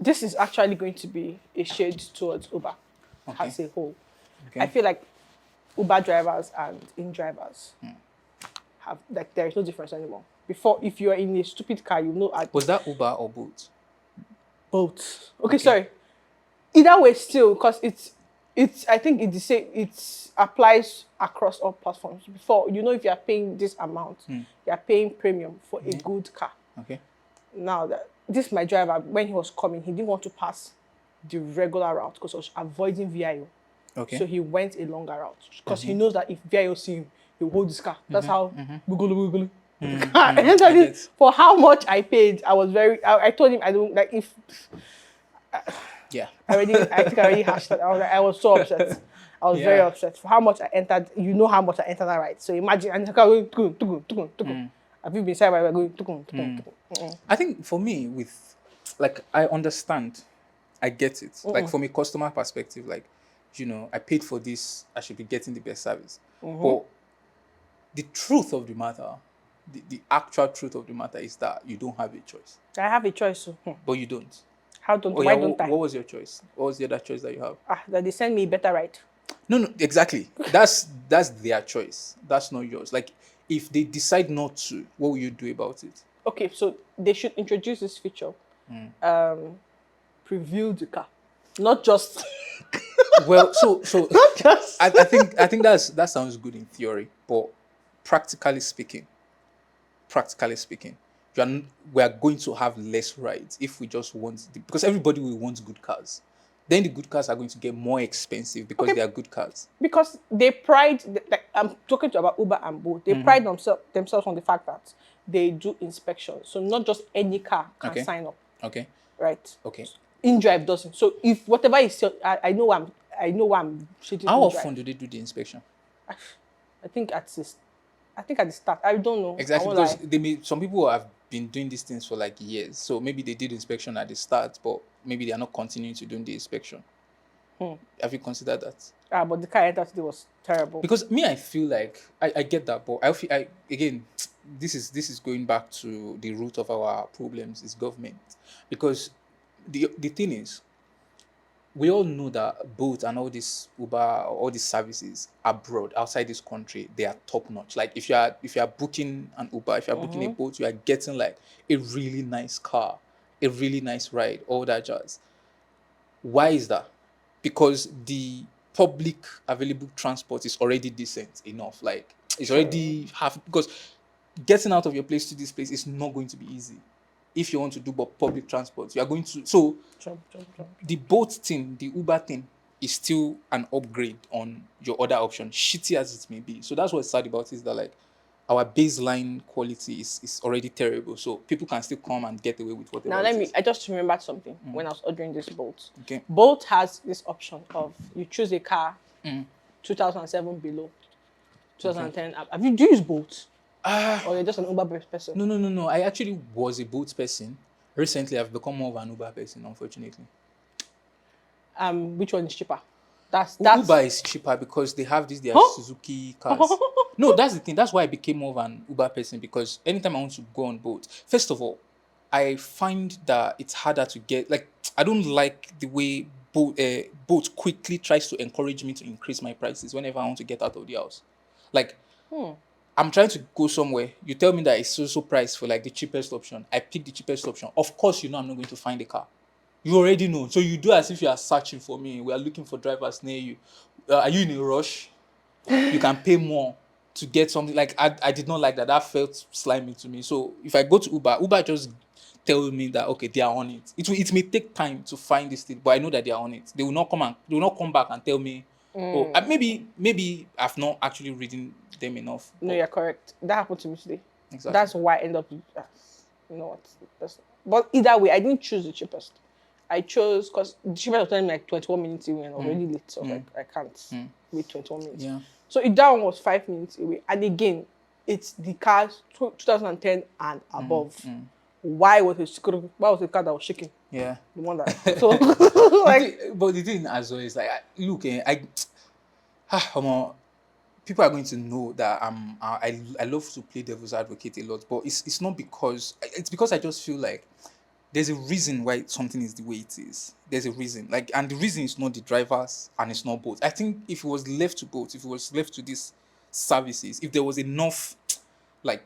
this is actually going to be a shade towards Uber as a whole. Okay. I feel like Uber drivers and in drivers have, like, there is no difference anymore. Before, if you're in a stupid car, you know. Was that Uber or Bolt? Both. Okay, sorry. Either way, still, because it's. I think it applies across all platforms. Before, you know, if you are paying this amount, you are paying premium for a good car. Okay. Now that this my driver, when he was coming, he didn't want to pass the regular route because he was avoiding VIO. Okay. So he went a longer route because he knows that if VIO see him, he'll hold his car. That's how boogulu. Essentially, for how much I paid, I was I told him I don't like if. Yeah. I think I already hashed that. I was so upset. I was very upset for how much I entered. You know how much I entered that right. So imagine, and the car going tukun. Have you been inside by going tukun? I think for me, with like, I understand, I get it. Like, from a customer perspective, like, you know, I paid for this, I should be getting the best service. But the truth of the matter, the actual truth of the matter is that you don't have a choice. I have a choice. So. But you don't. Why don't I? What was your choice? What was the other choice that you have? That they send me a better ride. No, exactly. That's their choice. That's not yours. Like, if they decide not to, what will you do about it? Okay, so they should introduce this feature. Preview the car, not just. Well, so not just. I think that sounds good in theory, but practically speaking, we are going to have less rides if we just want because everybody will want good cars. Then the good cars are going to get more expensive because they are good cars. Because they pride, like I'm talking about Uber and Bolt, they pride themselves on the fact that they do inspections. So not just any car can sign up. Okay. Right. Okay. InDrive doesn't. So if whatever is, I know I'm shitting. How often do they do the inspection? I think at the start. I don't know. Exactly, because some people have been doing these things for like years. So maybe they did inspection at the start, but maybe they are not continuing to do the inspection. Have you considered that? But the car I entered today was terrible. Because me, I feel like I get that, but again, this is going back to the root of our problems is government. Because the thing is, we all know that Bolt and all this Uber, all these services abroad, outside this country, they are top notch. Like if you are booking an Uber, if you are booking a Bolt, you are getting like a really nice car, a really nice ride, all that jazz. Why is that? Because the public available transport is already decent enough. Like it's already because getting out of your place to this place is not going to be easy. If you want to do public transport, you are going to jump. The Bolt thing, the Uber thing is still an upgrade on your other option, shitty as it may be. So that's what's sad about it, is that like our baseline quality is already terrible. So people can still come and get away with whatever. Now I just remembered something when I was ordering this Bolt. Okay. Bolt has this option of you choose a car 2007 below, 2010. Okay. Do you use Bolt? Or you're just an Uber person? No. I actually was a Bolt person. Recently, I've become more of an Uber person, unfortunately. Which one is cheaper? That's Uber is cheaper because they have their Suzuki cars. No, that's the thing. That's why I became more of an Uber person, because anytime I want to go on Bolt, first of all, I find that it's harder to get. Like, I don't like the way Bolt quickly tries to encourage me to increase my prices whenever I want to get out of the house. Like, I'm trying to go somewhere. You tell me that it's so price for like the cheapest option. I pick the cheapest option. Of course, you know I'm not going to find a car. You already know. So you do as if you are searching for me. We are looking for drivers near you. Are you in a rush? You can pay more to get something. Like, I did not like that. That felt slimy to me. So if I go to Uber just tell me that, okay, they are on it. It may take time to find this thing, but I know that they are on it. They will not come back and tell me, maybe I've not actually reading them enough. No, you're correct. That happened to me today. Exactly. That's why I end up. You know what? But either way, I didn't choose the cheapest. I chose because the cheapest was telling me like 21 minutes away and already late, so I can't wait 21 minutes. Yeah. So that one was 5 minutes away, and again, it's the cars 2010 and above. Why was the car that was shaking? Yeah. The one that so but the thing as well is like, look, people are going to know that I love to play devil's advocate a lot, but it's not because it's because I just feel like there's a reason why something is the way it is. There's a reason. Like, and the reason is not the drivers and it's not both. I think if it was left to both, if it was left to these services, if there was enough, like,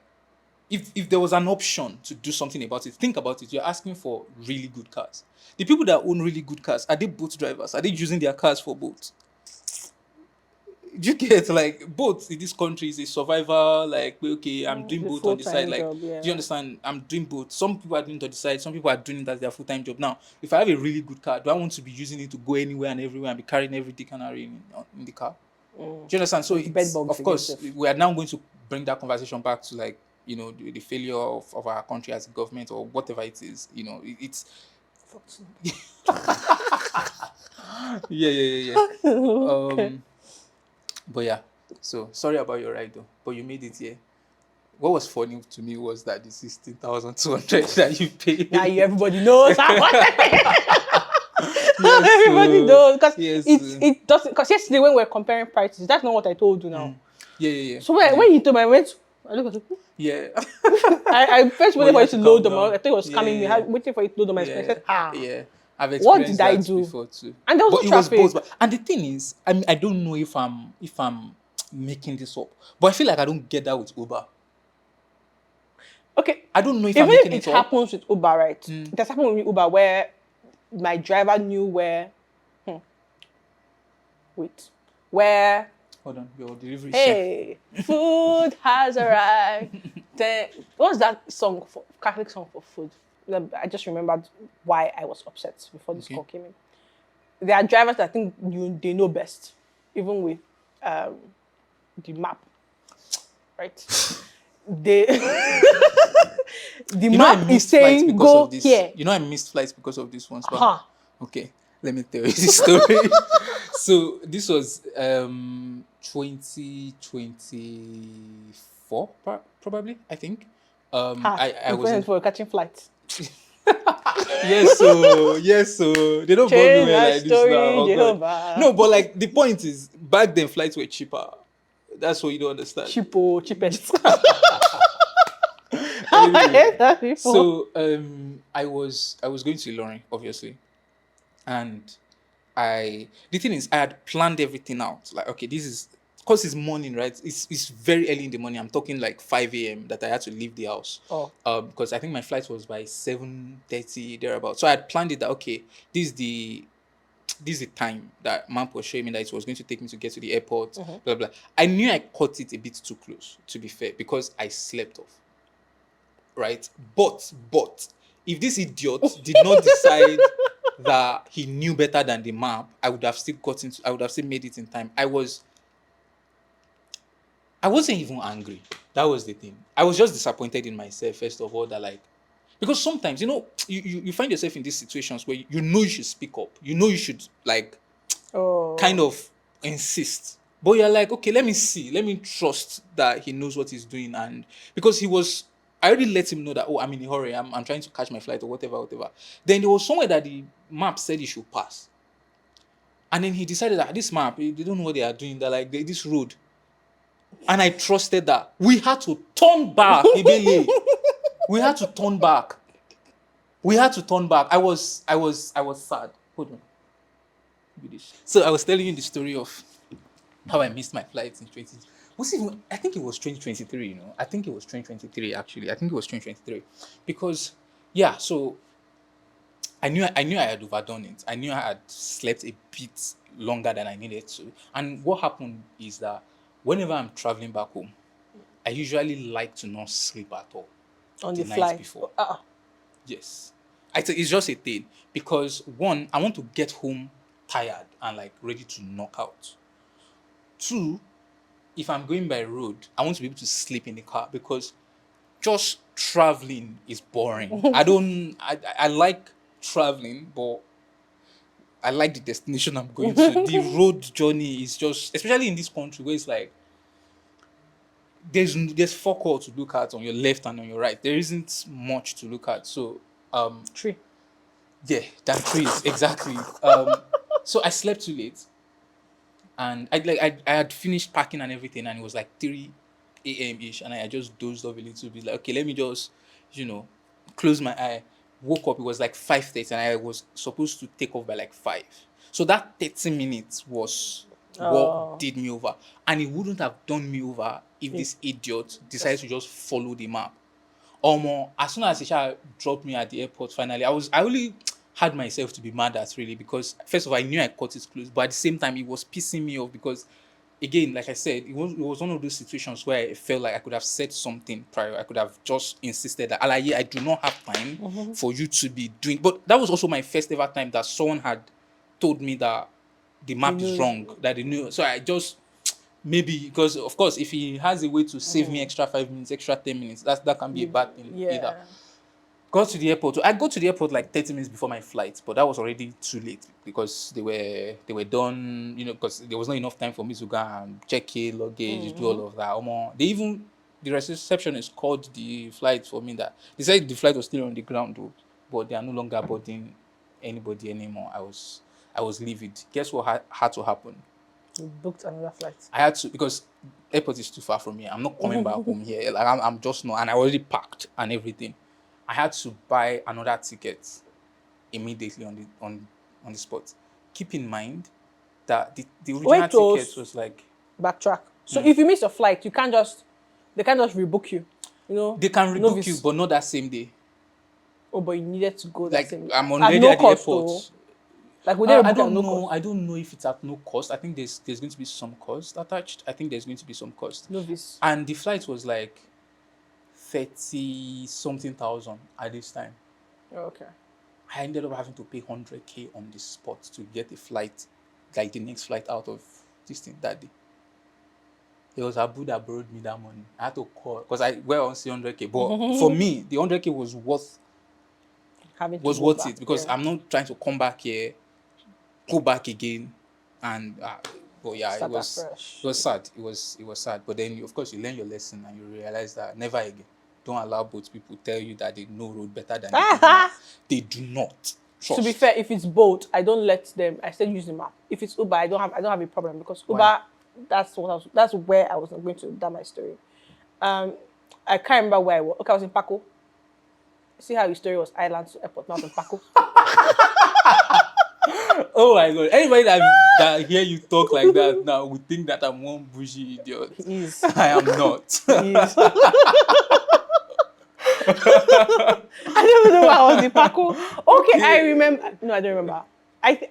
if there was an option to do something about it, think about it. You're asking for really good cars. The people that own really good cars, are they both drivers? Are they using their cars for both? Do you get, like, both in this country is a survivor, like, okay, I'm doing The both on the side, full-time like, job, do you yeah. understand? I'm doing both. Some people are doing it on the side, some people are doing it as their full-time job. Now, if I have a really good car, do I want to be using it to go anywhere and everywhere and be carrying every dick and harry in the car? Do you understand? So Like bed it's, bugs of again, course, sef. we are now going to bring that conversation back to, like, the failure of our country as a government or whatever it is. It's yeah. Okay. But yeah, so sorry about your ride though, but you made it here. What was funny to me was that the 16,200 that you paid. Now everybody knows how much. Yes, Everybody knows because yes, it doesn't. Because yesterday when we were comparing prices, that's not what I told you now. yeah. So when you told me, I went. I looked at it. Yeah. I first Well, waited for you to load them. I think it was Yeah, scamming me. Waiting for you to load them. I said, yeah. I've what experienced did I that do? before too. And there was But no it was both. traffic. And the thing is, I don't know if I'm making this up, but I feel like I don't get that with Uber. Okay. I don't know if Even I'm making if it it up. happens with Uber, right? It has happened with Uber where my driver knew where. Where. Hold on, your delivery chef. Hey, food has arrived. What's that song for Catholic song for food? I just remembered why I was upset before this call came in. There are drivers that think they know best, even with the map, right? They the map is saying go here. I missed flights because of this one. Huh. Okay, let me tell you this story. So this was 2024, probably, I think. I was in, for catching flights. yes, so they don't bother Change me my like this story, now. Oh, God. Jehovah. No, but like the point is, back then flights were cheaper. That's what you don't understand. Cheapest. Anyway, so I was going to Ilorin, obviously, and the thing is, I had planned everything out. Like, okay, this is because it's morning, right? It's very early in the morning. I'm talking like 5 a.m. that I had to leave the house. Oh. Because I think my flight was by 7:30 thereabout. So I had planned it that, okay, this is the time that map was showing me that it was going to take me to get to the airport. Blah blah. I knew I caught it a bit too close, to be fair, because I slept off. Right, but if this idiot did not decide that he knew better than the map, I would have still made it in time. I wasn't even angry. That was the thing. I was just disappointed in myself, first of all, that, like, because sometimes, you find yourself in these situations where you should speak up, you should, like, kind of insist, but you're like, okay, let me trust that he knows what he's doing. And because I already let him know that, oh, I'm in a hurry, I'm trying to catch my flight or whatever. Then there was somewhere that the map said he should pass, and then he decided that this map, they don't know what they are doing, they're like, this road. And I trusted that. We had to turn back, Ibele. We had to turn back. I was sad. Hold on. So I was telling you the story of how I missed my flights in 20. I think it was 2023, I think it was 2023, actually. I think it was 2023. Because, yeah, so I knew I had overdone it. I knew I had slept a bit longer than I needed to. And what happened is that whenever I'm traveling back home, I usually like to not sleep at all On the night flight before. Yes. It's just a thing. Because, one, I want to get home tired and, like, ready to knock out. Two, if I'm going by road, I want to be able to sleep in the car, because just traveling is boring. I like traveling, but I like the destination I'm going to. The road journey is just, especially in this country where it's like, there's fuck all to look at on your left and on your right. There isn't much to look at. So, tree. yeah, that trees, exactly. So I slept too late. And I had finished packing and everything, and it was like 3 a.m. ish, and I just dozed off a little bit. Like, okay, let me just, close my eye. woke up, it was like 5:30 and I was supposed to take off by like 5. So that 30 minutes was what Oh, did me over. And it wouldn't have done me over if if this idiot decided to just follow the map. Or as soon as Isha dropped me at the airport finally, I only had myself to be mad at really, because first of all I knew I cut it close, but at the same time it was pissing me off because again, like I said, it was one of those situations where I felt like I could have said something prior. I could have just insisted that Alaye, I do not have time for you to be doing. But that was also my first ever time that someone had told me that the he map is knows. wrong, that they knew. So I just maybe, because of course if he has a way to save me extra 5 minutes, extra 10 minutes, that can be a bad thing either. Yeah. Got to the airport. I got to the airport like 30 minutes before my flight, but that was already too late because they were done. Because there was not enough time for me to go and check in luggage, do all of that. The receptionist called the flight for me. That they said the flight was still on the ground, though, but they are no longer boarding anybody anymore. I was livid. Guess what had to happen? You booked another flight. I had to, because airport is too far from here. I'm not coming back home here. Like I'm just not, and I already packed and everything. I had to buy another ticket immediately on the spot. Keep in mind that the original Wait, ticket was like, backtrack. So if you miss your flight, they can't just rebook you. they can no rebook you, vis- but not that same day. Oh, but you needed to go that Like same. I'm At already no at the cost, airport. though. Like would they I rebook at don't no know. cost? I don't know if it's at no cost. I think there's going to be some cost attached. I think there's going to be some cost. No vis. And the flight was like 30 something thousand at this time. Okay. I ended up having to pay 100K on the spot to get a flight, like the next flight out of this thing that day. It was Abu that borrowed me that money. I had to call because I on see 100K. But for me, the 100K was worth Having to go back, it because yeah. I'm not trying to come back here, go back again, and but yeah, Start it was afresh. sad. It was sad. But then of course you learn your lesson and you realize that never again. Don't allow both people tell you that they know road better than you do. They do not. Trust. To be fair, if it's boat, I don't let them. I still use the map. If it's Uber, I don't have a problem because Uber. Why? That's where I was going to that my story. I can't remember where I was. Okay, I was in Paco. See how your story was island to airport, not in Paco. Oh my god! Anybody that hear you talk like that now would think that I'm one bougie idiot. He is. I am not. He is. I don't even know why I was in Paco. Okay, I remember. No, I don't remember. I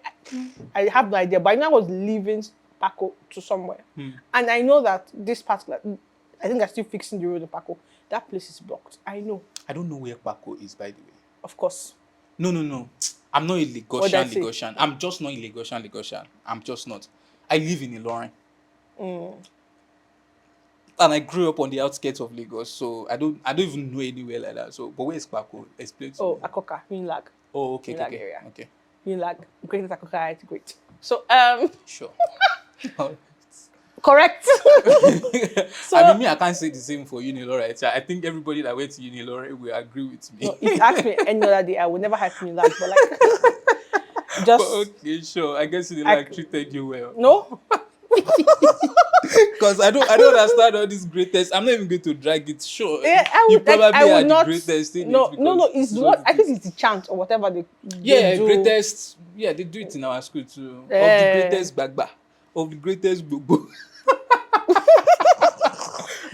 have no idea. But I know I was leaving Paco to somewhere. And I know that this particular, I think they're still fixing the road in Paco. That place is blocked. I know. I don't know where Paco is, by the way. Of course. No. I'm not a What did I say? Lagosian. I'm just not a Lagosian. I'm just not. I live in Ilorin. And I grew up on the outskirts of Lagos, so I don't even know anywhere like that. So, but where is Paco? Explain to me. Akoka, Unilag. Oh, okay. area. Okay. Unilag, great Akoka, it's great. So, Sure. correct. So, I mean, I can't say the same for Unilore. I think everybody that went to Unilore will agree with me. no, if you ask me any other day, I would never have Unilag, but like, just But okay, sure. I guess Unilore treated you well. no. Because I don't understand all these greatest. I'm not even going to drag it. Sure, Yeah, you probably I would are not. the greatest in No, it. no. It's what I think it's the chant or whatever they do. Greatest. Yeah, they do it in our school too. Of the greatest bagba, of the greatest bubu.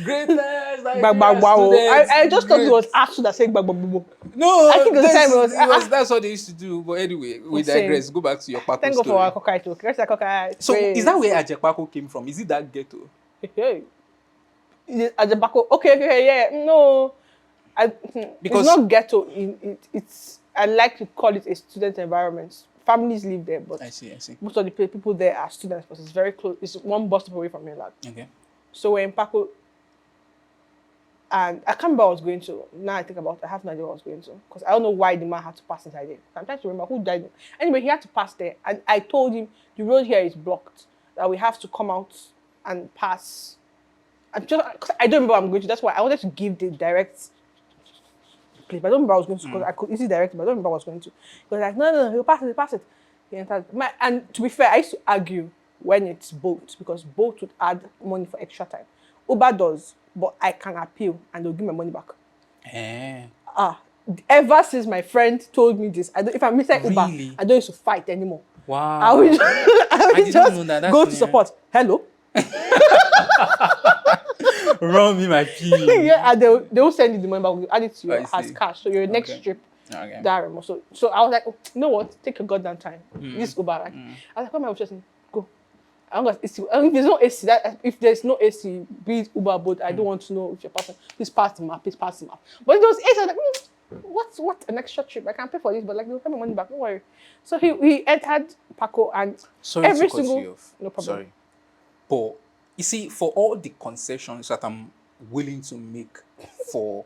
Greatest. Like, I just thought it was Asu that said Bagbabubo. No, I think at the time it was that's what they used to do. But anyway, we Insane. digress. Go back to your Paco Thank God story. for our Akoka too. Let's say Akoka. So is that where Ajepako came from? Is it that ghetto? Hey. Ajabako. Okay, yeah. No. Because- it's not ghetto. It's I like to call it a student environment. Families live there, but I see. most of the people there are students, but it's very close. It's one bus stop away from me. Okay. So we're in Paco, and I can't remember what I was going to. Now I think about it, I have no idea what I was going to. Because I don't know why the man had to pass inside there. I'm trying to remember who died. Anyway, he had to pass there. And I told him, the road here is blocked. That we have to come out and pass. I don't remember what I'm going to. That's why I wanted to give the direct place. But I don't remember what I was going to. Because I could easily direct, but I don't remember what I was going to. He was like, no, he'll pass it. He entered. And to be fair, I used to argue when it's boat. Because boat would add money for extra time. Uber does. But I can appeal and they'll give my money back. Ever since my friend told me this, if I'm missing Uber, Really? I don't used to fight anymore. Wow. I will just did not know that. That's go to new. support. Hello. Run me my pee. Yeah, and they will send you the money, but we'll add it to I your as see. cash. So your next Okay. trip, Okay. that remote. So I was like, oh, you know what? Take a goddamn time. This Uber, like, I was like, come on, just go. If there's no AC, if there's no AC, be it Uber, but I don't want to know if you're passing. Please pass the map. Please pass the map. But it was AC. I was like, what an extra trip? I can pay for this, but like they'll pay my money back. Don't worry. So he entered Paco and Sorry every to cut single you off. no problem. Sorry. But you see, for all the concessions that I'm willing to make for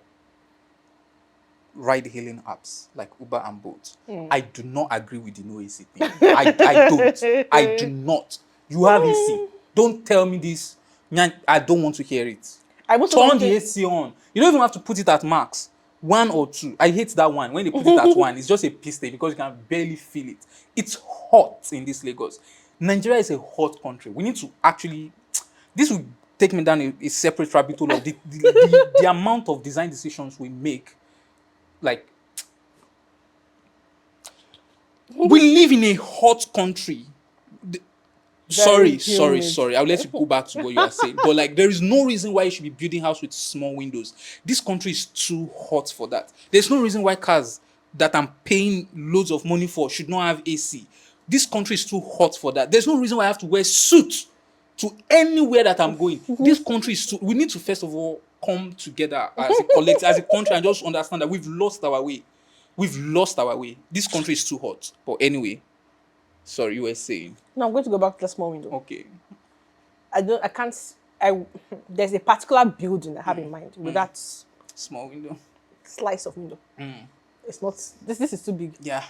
ride-hailing apps like Uber and Bolt, I do not agree with the no AC thing. I don't. I do not. You have AC. Don't tell me this. I don't want to hear it. Turn the AC on. You don't even have to put it at max. 1 or 2. I hate that one. When they put it at 1, it's just a pistol because you can barely feel it. It's hot in this Lagos. Nigeria is a hot country. We need to actually... This will take me down a separate rabbit hole of the amount of design decisions we make. Like, we live in a hot country. Sorry. I'll let you go back to what you are saying. But like, there is no reason why you should be building house with small windows. This country is too hot for that. There's no reason why cars that I'm paying loads of money for should not have AC. This country is too hot for that. There's no reason why I have to wear suit to anywhere that I'm going. This country is too... We need to first of all come together as a collective, as a country, and just understand that we've lost our way. This country is too hot. But anyway, sorry, you were saying. No, I'm going to go back to the small window. Okay. There's a particular building I have in mind with that Small window. slice of window. It's not, this is too big. Yeah.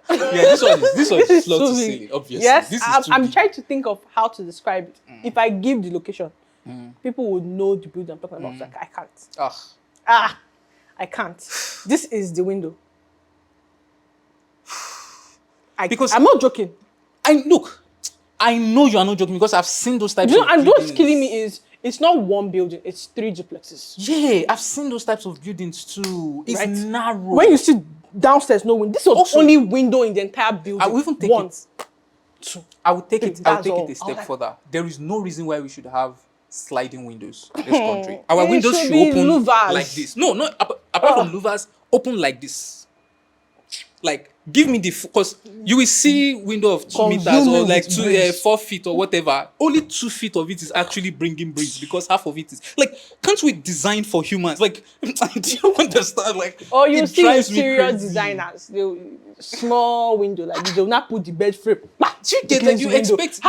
This one is slow too to big. say, obviously. Yes, This is I'm big. trying to think of how to describe it. If I give the location, people would know the building I'm talking about. Like, I can't. I can't. This is the window. Because I'm not joking. I know you are not joking because I've seen those types of And buildings. what's killing me is it's not one building, it's 3 duplexes. Yeah, I've seen those types of buildings too. It's Right? narrow. When you see downstairs, no window. This was Also, only window in the entire building. I will even take One, it. 2. I would take it. I would That's take all. it a step Like, further. There is no reason why we should have sliding windows in this country. Our It windows should should be open louvers. like this. No, not apart from louvers, open like this. Like, give me the... Because you will see window of 2 meters or Consuming like with breeze. 4 feet or whatever. Only 2 feet of it is actually bringing breeze because half of it is... Like, can't we design for humans? Like, do you understand? Like, or you it see drives me interior crazy. designers, small window like this, they will not put the bed frame. Do you get that? You expect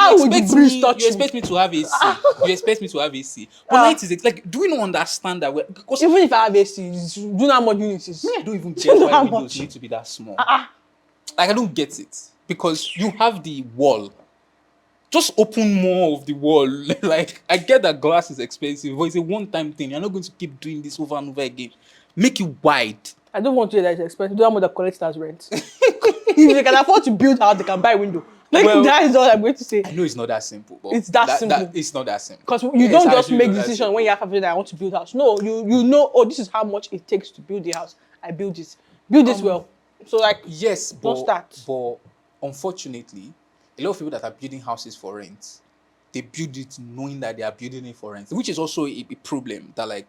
breeze touch you expect me to have AC. You expect me to have AC. But light is like, do we not understand that? Because Even if I have AC, do you know how much units is? I don't even Do you get know why how windows much? need to be that small. Like, I don't get it. Because you have the wall. Just open more of the wall. Like, I get that glass is expensive, but it's a one-time thing. You're not going to keep doing this over and over again. Make it wide. I don't want to hear that it's expensive. Don't want to collect as rent. If they can afford to build house, they can buy window. Like, Well, that is all I'm going to say. I know it's not that simple. But It's that simple. It's not that simple. Because you It's don't just actually make not that decision simple. when you have something that I want to build house. No, you know, oh, this is how much it takes to build the house. I build this. Build this well. So like, Yes, don't start. but unfortunately, a lot of people that are building houses for rent, they build it knowing that they are building it for rent, which is also a problem. That, like,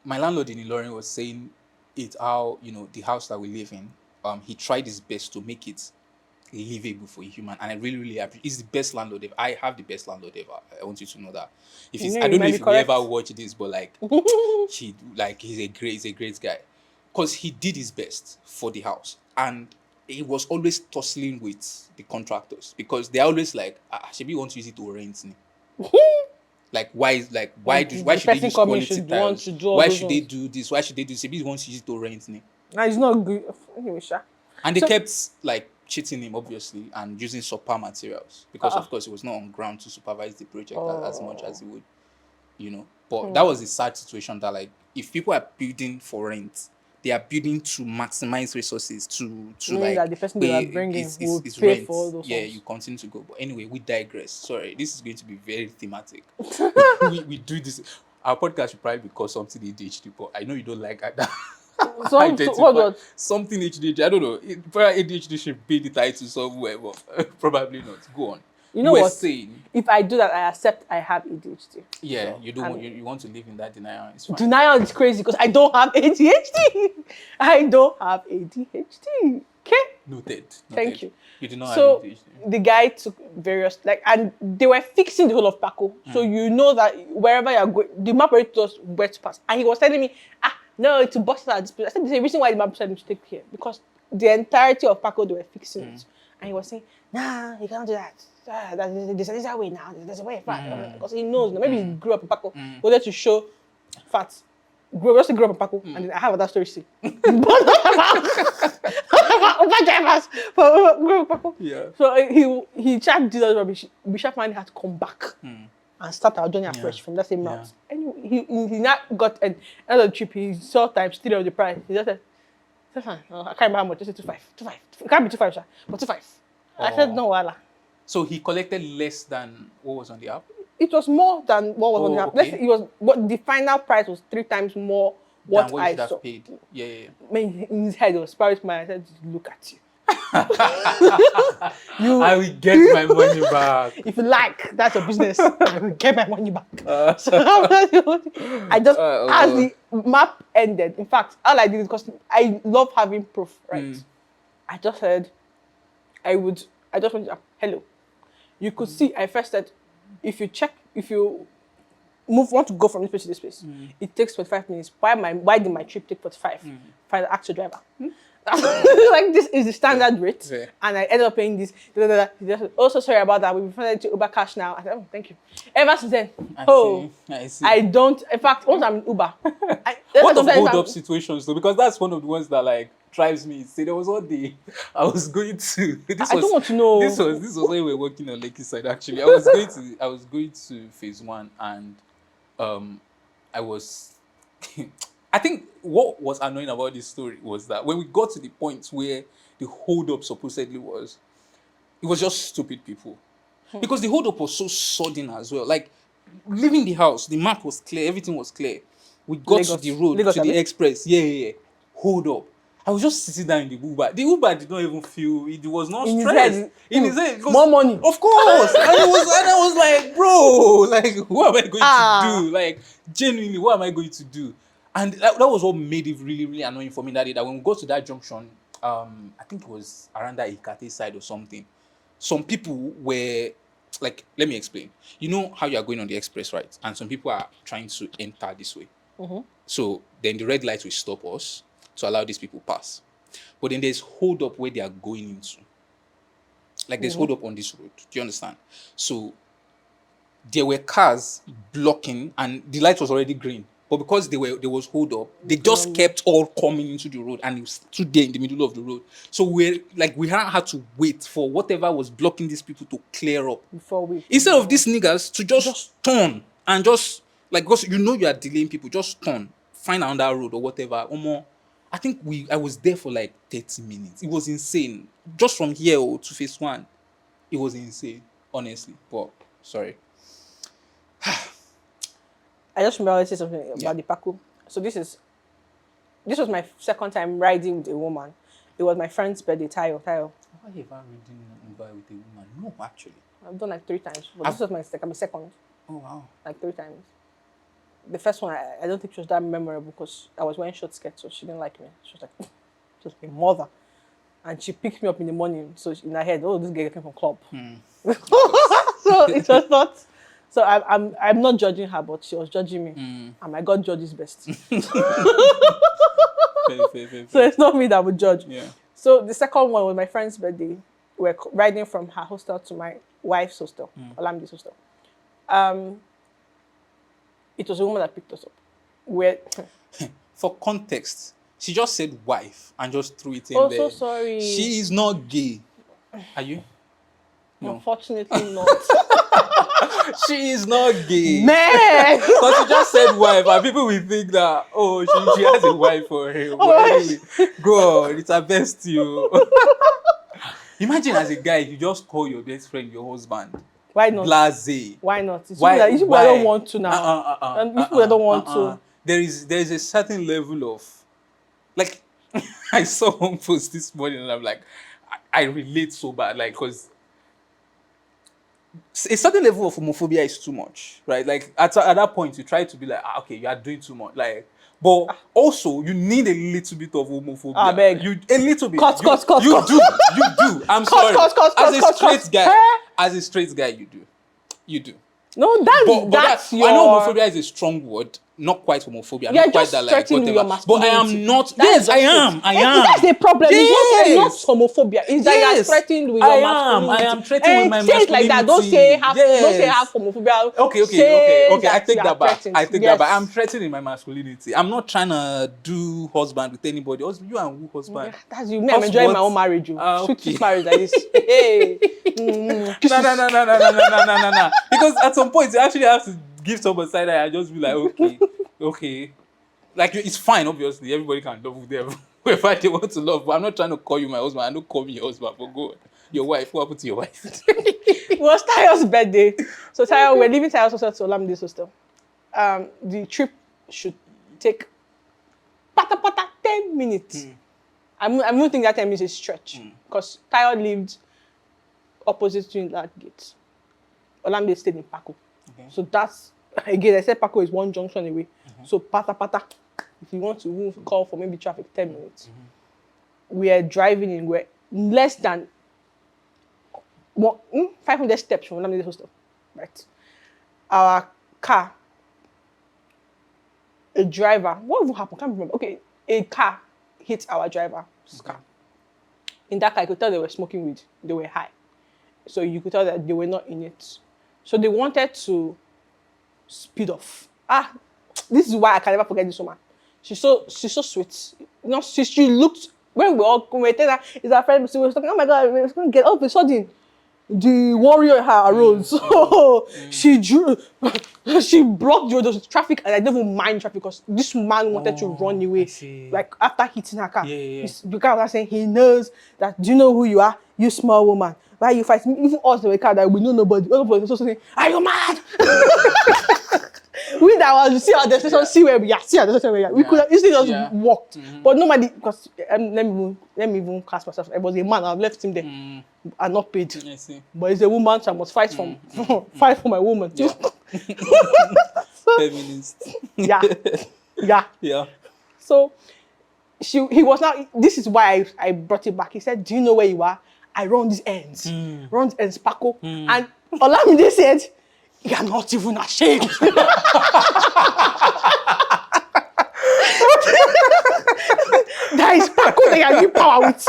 my landlord in Ilorin was saying it how, the house that we live in, he tried his best to make it livable for a human, and I really, really appreciate. He's the best landlord ever. I have the best landlord ever. I want you to know that. If he's, Yeah, I you don't know might if be you correct. ever watch this, but like, he's a great guy, because he did his best for the house, and he was always tussling with the contractors because they're always like, Shebi want to use it to rent me. Like, why should they person use coming quality should want tiles? to do all Why those should they ones. do this? Why should they do this? Shebi wants to use it to rent me. Nah, it's not good. Anyway, sha. And they So- kept like cheating him, obviously, and using subpar materials because, of course, he was not on ground to supervise the project as much as he would, But that was a sad situation. That, like, if people are building for rent, they are building to maximize resources to Meaning like that the person they are pay bringing is will is pay rent. for all those Yeah, ones. you continue to go. But anyway, we digress. Sorry, this is going to be very thematic. we do this. Our podcast should probably be called something ADHD, but I know you don't like that. What? something ADHD. I don't know. Probably ADHD should be the title somewhere, but probably not. Go on. You know were what? saying, if I do that, I accept I have ADHD. yeah, So, you don't want you want to live in that denial. It's fine. Denial is crazy because I don't have ADHD. I don't have ADHD. Okay. Noted. Thank you. You do not So have ADHD. the guy took various and they were fixing the whole of Paco. So you know that wherever you're going, the map already told us where to pass. And he was telling me, no, to bust at this place. I said, there's a reason why the map said to take here because the entirety of Paco they were fixing it. And he was saying, nah, you cannot do that. There's a way now. There's a way fat. Because he knows. Maybe he grew up in Paco. Wanted to show fat. Grew up in Paco. And then I have that story to say. Uber drivers for Paco. Yeah. So he tried to do that rubbish. Bishop man had to come back and start our journey afresh from that same route. Anyway, he now got an end of the trip. He saw times 3 of the price. He just said, I can't remember how much. Just say 2.5. It can't be 2.5, sir, but 2.5. I said no, wala. So he collected less than what was on the app? It was more than what was on the app. Okay. Let's say it was, but the final price was 3 times more what than I you should saw. have paid. Yeah. In his head, it was Paris man. I said, look at you. I will get my money back. If you like, that's your business. I will get my money back. So I just, as the map ended, in fact, all I did, because I love having proof, right? I just said, I just went, hello. You could see, I first said, if you want to go from this place to this place, it takes 45 minutes. Why did my trip take 45? Find the actual driver. Like, this is the standard rate, and I ended up paying this. He just said, oh, so sorry about that. We've funded to Uber Cash now. I said, oh, thank you. Ever since then, I see. I don't. In fact, once I'm in Uber, what of hold up situations though? Because that's one of the ones that like drives me. See, there was one day I was going to. I don't want to know. This was when we were working on Lekki side. Actually, I was going to phase 1, and I was. I think what was annoying about this story was that when we got to the point where the hold up supposedly was, it was just stupid people. Because the hold up was so sudden as well. Like, leaving the house, the map was clear, everything was clear. We got Lagos. to the road, Lagos, to the express. Yeah. Hold up. I was just sitting down in the Uber. The Uber did not even feel, it was not stressed. In his head. More money. Of course. and I was like, bro, like, what am I going to do? Like, genuinely, what am I going to do? And that was what made it really, really annoying for me that day. That when we got to that junction, I think it was around that Ikate side or something. Some people were, like, let me explain. You know how you are going on the express, right? And some people are trying to enter this way. So then the red light will stop us to allow these people pass. But then there's hold up where they are going into. Like, there's hold up on this road. Do you understand? So there were cars blocking and the light was already green. But because there was hold up, they just kept all coming into the road and it stood there in the middle of the road. So we had to wait for whatever was blocking these people to clear up. Instead of these niggas to just turn and just, like, because you know you are delaying people, just turn, find another road or whatever. I think I was there for like 30 minutes. It was insane. Just from here to phase 1, it was insane, honestly. But, sorry. I just remember I say something about the Paco. So this was my second time riding with a woman. It was my friend's birthday, Tayo. Why have I ridden Uber with a woman? No, actually. I've done like 3 times. But this was my second. Oh, wow. Like 3 times. The first one, I don't think she was that memorable because I was wearing short skirts, so she didn't like me. She was like, just a mother. And she picked me up in the morning. So in her head, this girl came from club. So it was not... So I'm not judging her, but she was judging me. And my God judges best. Fair. So it's not me that would judge. Yeah. So the second one was my friend's birthday. We were riding from her hostel to my wife's hostel, Olamide's hostel. It was a woman that picked us up. For context, she just said wife and just threw it in there. Oh, so sorry. She is not gay. Are you? No. Unfortunately not. She is not gay. Man! Because she just said wife, and people will think that, she has a wife for him. Anyway, go on, it's her best you. Imagine as a guy, you just call your best friend your husband. Why not? Blase. Why not? It's Why? People that don't want to now. And people that don't want to. There is a certain level of, Like, I saw one post this morning and I'm like, I relate so bad. Like, because a certain level of homophobia is too much, right? Like, at that point, you try to be like, okay, you are doing too much. Like, but also, you need a little bit of homophobia. I beg. You a little bit. Cut. You do. I'm sorry. As a straight guy, you do. No, that's your... I know homophobia is a strong word, not quite homophobia. You're not quite just that, like, threatening whatever. your But I masculinity. am not. That Yes, is I just am. it. I am. That's the problem. Yes. It's not homophobia. It's that you're threatening with your masculinity. I am threatening with my Say it like that. Don't say half. Yes. Don't say half homophobia. Okay. I take that back. Yes. I'm threatening my masculinity. I'm not trying to do husband with anybody. You and who husband? Yeah, that's you. Me, I'm enjoying my own marriage. Sweet marriage like this. Hey. No. Because at some point you actually have to give someone side eye and just be like, okay. Like, it's fine, obviously. Everybody can love them whoever they want to love. But I'm not trying to call you my husband. I don't call me your husband. But go on. Your wife. What happened to your wife? It was Tayo's birthday. So we're leaving Tayo's hostel to Olamide's hostel. The trip should take 10 minutes. I don't think that 10 minutes is stretch. Because Tayo lived opposite to that gate. Olamide stayed in Paco. Okay. So that's, again, I said Paco is one junction away. So pata. If you want to move, call for maybe traffic 10 minutes. We are driving in, we're less than 500 steps from Olamide's hostel. Right. Our car, a driver, what will happen? I can't remember. Okay, a car hit our driver's car. In that car, you could tell they were smoking weed. They were high. So you could tell that they were not in it. So they wanted to speed off. This is why I can never forget this woman. She's so sweet. You know, she looked, when we were telling her, it's our friend, she was talking, oh my God, we're going to get all of a sudden. The warrior in her arose. So she blocked the traffic, and I didn't even mind traffic because this man wanted to run away. Like, after hitting her car. Because I was saying, he knows that, do you know who you are? You small woman. Why you fight me? Even us in the car that we know nobody. All of us also saying, are you mad? We that was see our destination, see where we are, see our destination where we are. We could have easily just walked. But nobody, because let me even cast myself. I was a man, I've left him there. And not paid. I see. But it's a woman, so I must fight fight for my woman too. Feminist. Yeah. So he was now, this is why I brought it back. He said, do you know where you are? I run these ends. Run ends Paco. And Olamide said, you're not even ashamed. That is Paco that you have power with.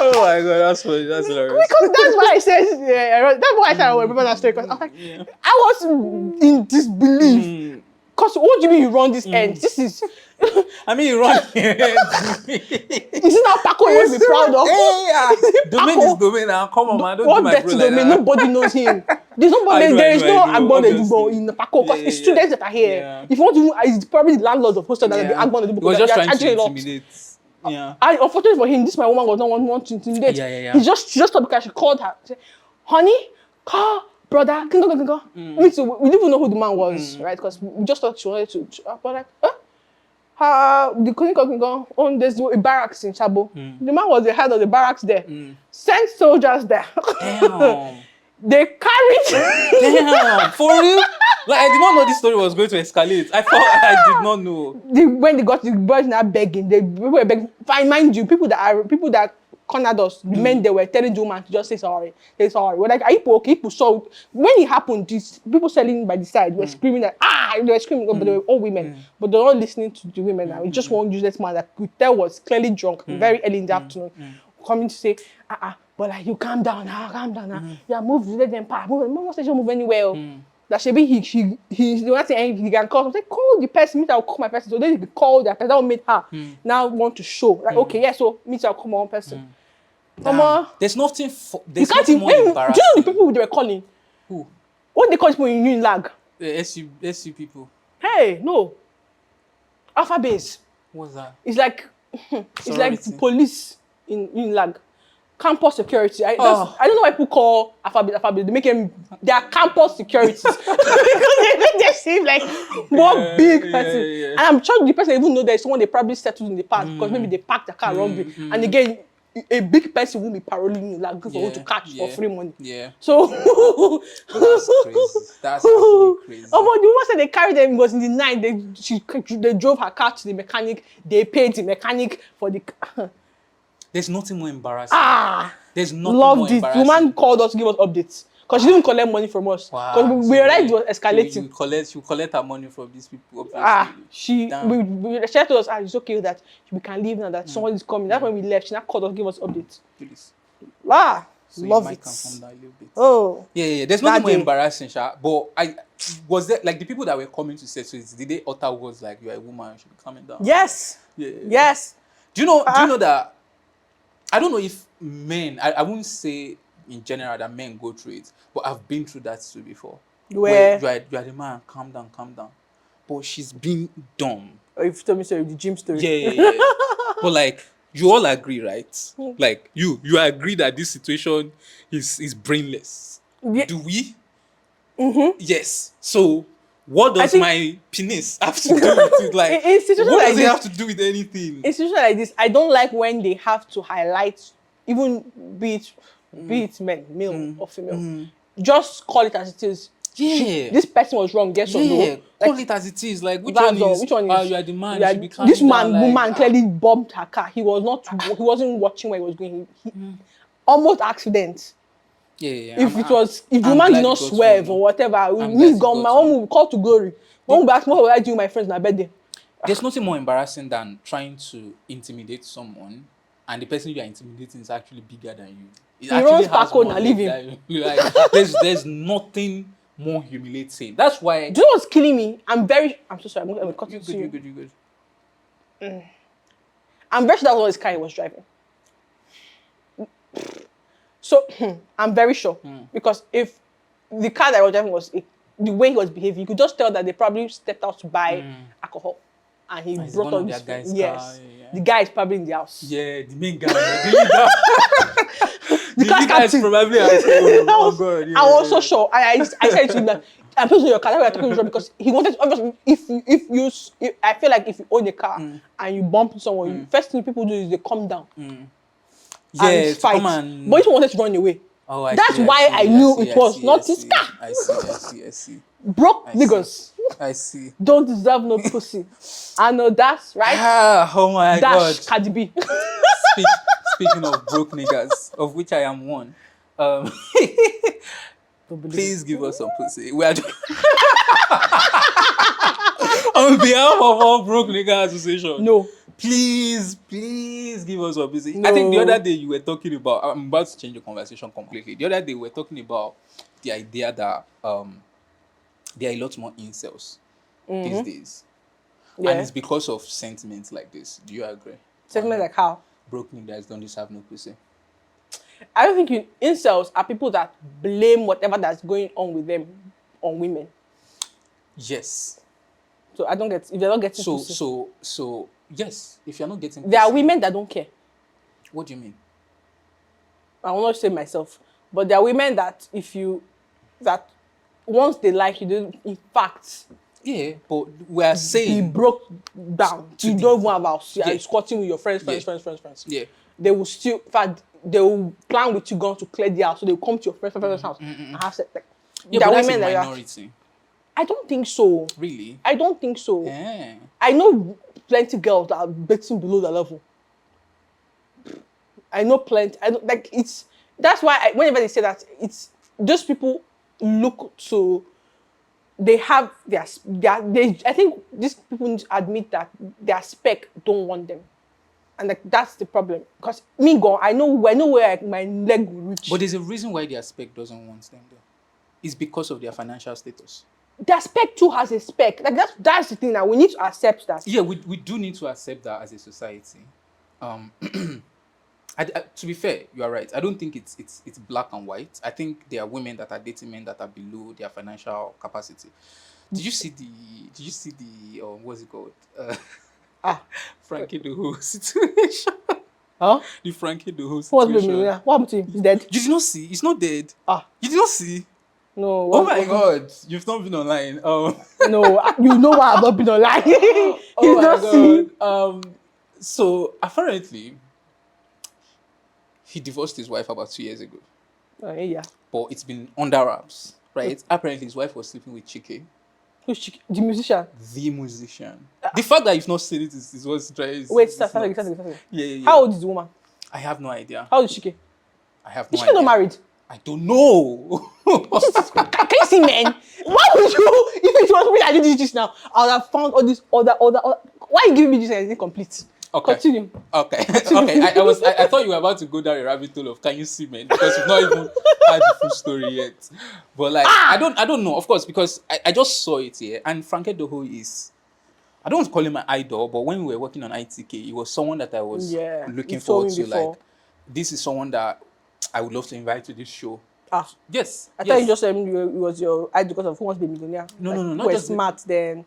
Oh my God, that's funny. That's hilarious. Because that's why I said, that's why I said I will remember that story. Because I was like, I was in disbelief. Because what do you mean you run this end? This is... I mean, you run. Is it not Paco you want to be proud of? Domain is domain now. Come on, man. Don't do my bro like domain? that. Nobody knows him. There is no Agbon in Paco because it's students that are here. Yeah. If you want to, it's probably the landlord of hostel that will be Agbon Edibo. He was just trying to intimidate. Yeah. Unfortunately for him, this my woman was not want to intimidate. Yeah. She just stopped because she called her. She said, honey, call brother. We didn't even know who the man was, right? Because we just thought she wanted to. But like, the clinic on there's a barracks in Chabo. The man was the head of the barracks there. Sent soldiers there. Damn. They carried. Damn, for real? Like, I did not know this story was going to escalate. I thought I did not know. When they got the boys now begging, people were begging. Fine, mind you, people that cornered us, the men they were telling the woman to just say sorry. Say sorry. We're like, are you okay? So when it happened, these people selling by the side were screaming that they were screaming, but they were all women. But they're not listening to the women now. It's just one useless man that could tell was clearly drunk, very early in the afternoon, coming to say, but like you calm down now. Yeah, move, let them pass. Move, say you move anywhere. That should be he don't say anything. He can call. I'm like, call the person. Me, I'll call my person. So then he call that person. That will make her now want to show. Like, okay, yeah. So me, I'll call my own person. There's nothing. There's nothing more embarrassing. Do you know the people they were calling? Who? What they call people in Unilag? The SU people. Hey, no. Alpha base. What's that? It's like the police in Unilag. Campus security. I don't know why people call alphabet. They make them. They are campus securities because They seem like more big person. yeah. And I'm sure the person even know there's someone they probably settled in the past because maybe they parked the car wrongly. And again, a big person will be paroling you, like good for you to catch for free money. Yeah. So That's crazy. That's actually crazy. Oh, but the woman said they carried them. It was in the night. They drove her car to the mechanic. They paid the mechanic for the. There's nothing more embarrassing. There's nothing Loved more it. The embarrassing. woman called us to give us updates because she didn't collect money from us. Because Wow. we realized it was escalating. You collect her money from these people. Obviously. She told us, it's okay that we can leave now. That someone is coming. That's when we left. She now called us to give us updates. Please. So love it. Calm down a little bit. Oh. Yeah. There's nothing more embarrassing, Sha. But was there like the people that were coming to settle it, did they utter words like you're a woman, you should be calming down? Yes. Yeah. Yes. Do you know that? I don't know if men, I wouldn't say in general that men go through it, but I've been through that too before. Where you are the man, calm down. But she's been dumb. Or if you told me sorry, the gym story. Yeah. But like, you all agree, right? Like, you agree that this situation is brainless. Yeah. Do we? Mm-hmm. Yes. So, what does my penis have to do with it? Like, what does it have to do with anything? In situations like this, I don't like when they have to highlight, even be it men, male or female. Just call it as it is. Yeah. This person was wrong, yes or no? Call it as it is. Like, which one is? You are the man. This woman clearly bumped her car. He wasn't watching where he was going. He almost accident. Yeah. If the woman did not swerve or whatever, me gone. My own will call to glory. One will ask, what will I do with my friends in my birthday? There's nothing more embarrassing than trying to intimidate someone, and the person you are intimidating is actually bigger than you. He runs back on and leave him. Like, there's nothing more humiliating. That's why. Do you know what's killing me? I'm so sorry. I'm going to cut you. You're good. I'm very sure that was his car he was driving. So I'm very sure because if the car that I was driving was the way he was behaving, you could just tell that they probably stepped out to buy alcohol, and he brought on this guy's car. The guy is probably in the house. Yeah, the main guy. The guy is probably at home. Oh God! Yeah, I was so sure. I said to him that I'm supposed to your car. We are talking to because he wanted. Obviously, if I feel like if you own a car and you bump someone, first thing people do is they come down. And fight. But he wanted to run away. Oh, That's why I knew it was not his car. I see. Broke niggas. I see. Don't deserve no pussy. I know that's right. Oh my God. Cardi B. Speaking of broke niggas, of which I am one. Please give us some pussy. We are on behalf of all broke nigga association. No. Please give us some pussy. No. I think the other day you were talking about. I'm about to change the conversation completely. The other day we were talking about the idea that there are a lot more incels these days, and it's because of sentiments like this. Do you agree? Sentiments like how? Broke niggas don't deserve no pussy. I don't think incels are people that blame whatever that's going on with them on women. Yes. So I don't get if they're not getting pussy. So yes, if you're not getting pussy, there are women that don't care. What do you mean? I will not say myself, but there are women that that once they like you, in fact. Yeah, but we are saying he broke down. You don't even have house. You're squatting with your friends. Yeah. They will still, in fact, they will plan with you going to clear the house. So they will come to your friend's house and have sex. Like, yeah, but that's a minority. I don't think so. Really? I don't think so. Yeah. I know plenty of girls that are betting below the level. I know plenty. I don't like it's. That's why whenever they say that, it's those people look to. They have their. I think these people need to admit that their spec don't want them, and like that's the problem. Because I know where my leg will reach. But there's a reason why their spec doesn't want them though. It's because of their financial status. Their spec too has a spec. Like that's the thing that we need to accept that. Yeah, we do need to accept that as a society. To be fair, you are right. I don't think it's black and white. I think there are women that are dating men that are below their financial capacity. Did you see the what's it called? Frankie the Who situation. Huh? The Frankie the Who situation. What happened to him? He's dead. You did not see? He's not dead. You did not see? No, Oh my God, you've not been online. No, you know why I've not been online. Oh You my just see. God. So apparently he divorced his wife about 2 years ago, Oh, yeah. but it's been under wraps, right? Apparently his wife was sleeping with Chike, Who's the musician? the musician. The fact that you've not seen it is what's trying. Wait, Is start not. again, start again, start again. Yeah, yeah, How yeah. old is the woman? I have no idea. How old is Chike? I have Is no she not idea. married? I don't know. Can you see, man? Why would you? If it was me that did this just now, I would have found all this other. Why are you giving me this and it's incomplete? Okay. Continue. Okay. Okay. I thought you were about to go down a rabbit hole of can you see, man? Because you've not even had the full story yet. But like I don't know, of course, because I just saw it here. And Frank Doho is, I don't want to call him my idol, but when we were working on ITK, he was someone that I was Yeah, looking you told forward me to. before. Like, this is someone that I would love to invite to this show. Yes. I yes. thought you just said it was your idol because of Who Wants to Be a Millionaire. No, like, no, no, not you were just smart then.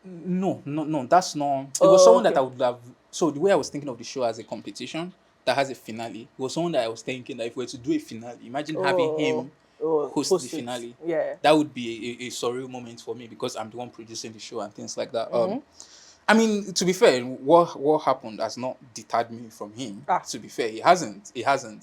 No. That's not. It was someone okay. that I would have. So the way I was thinking of the show as a competition that has a finale, it was someone that I was thinking that if we were to do a finale, imagine having him host the finale. Yeah. That would be a surreal moment for me because I'm the one producing the show and things like that. I mean, to be fair, what happened has not deterred me from him. To be fair, he hasn't.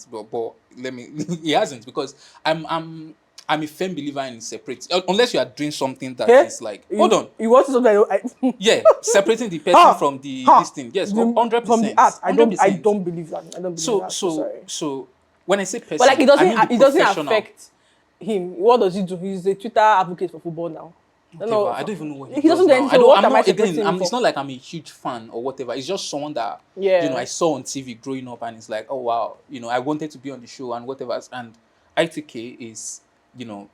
But let me. He hasn't because I'm a firm believer in separate. Unless you are doing something that is like, hold on. You want something? Yeah, separating the person from this thing. Yes, 100%. From the art. I don't 100%. believe that. I don't believe that. Sorry. So when I say person, But like I mean the it doesn't professional. affect him. What does he do? He's a Twitter advocate for football now. I don't even know what he doesn't does do now. anything. What I'm am I not separating again. him for? It's not like I'm a huge fan or whatever. It's just someone that Yeah. I saw on TV growing up, and it's like, oh wow, I wanted to be on the show and whatever. And ITK is,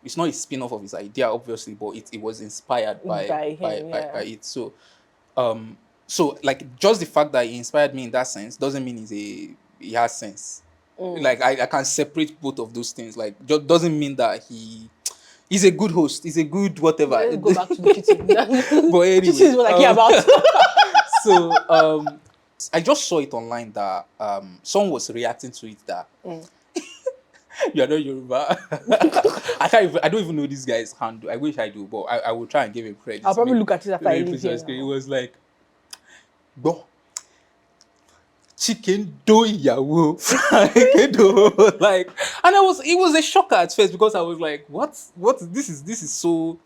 it's not a spin-off of his idea, obviously, but it was inspired by it. So like just the fact that he inspired me in that sense doesn't mean he has sense. Like I can separate both of those things. Like just doesn't mean that he's a good host. He's a good whatever. Let's go back to the cheating. But anyway, Cheating is what I care about. So I just saw it online that someone was reacting to it that you're not Yoruba. I don't even know this guy's handle. I wish I do, but I will try and give him credit. I'll probably look at it after I Maybe leave here. it was like, bro, chicken do yawo, like, and it was a shocker at first because I was like, what this is so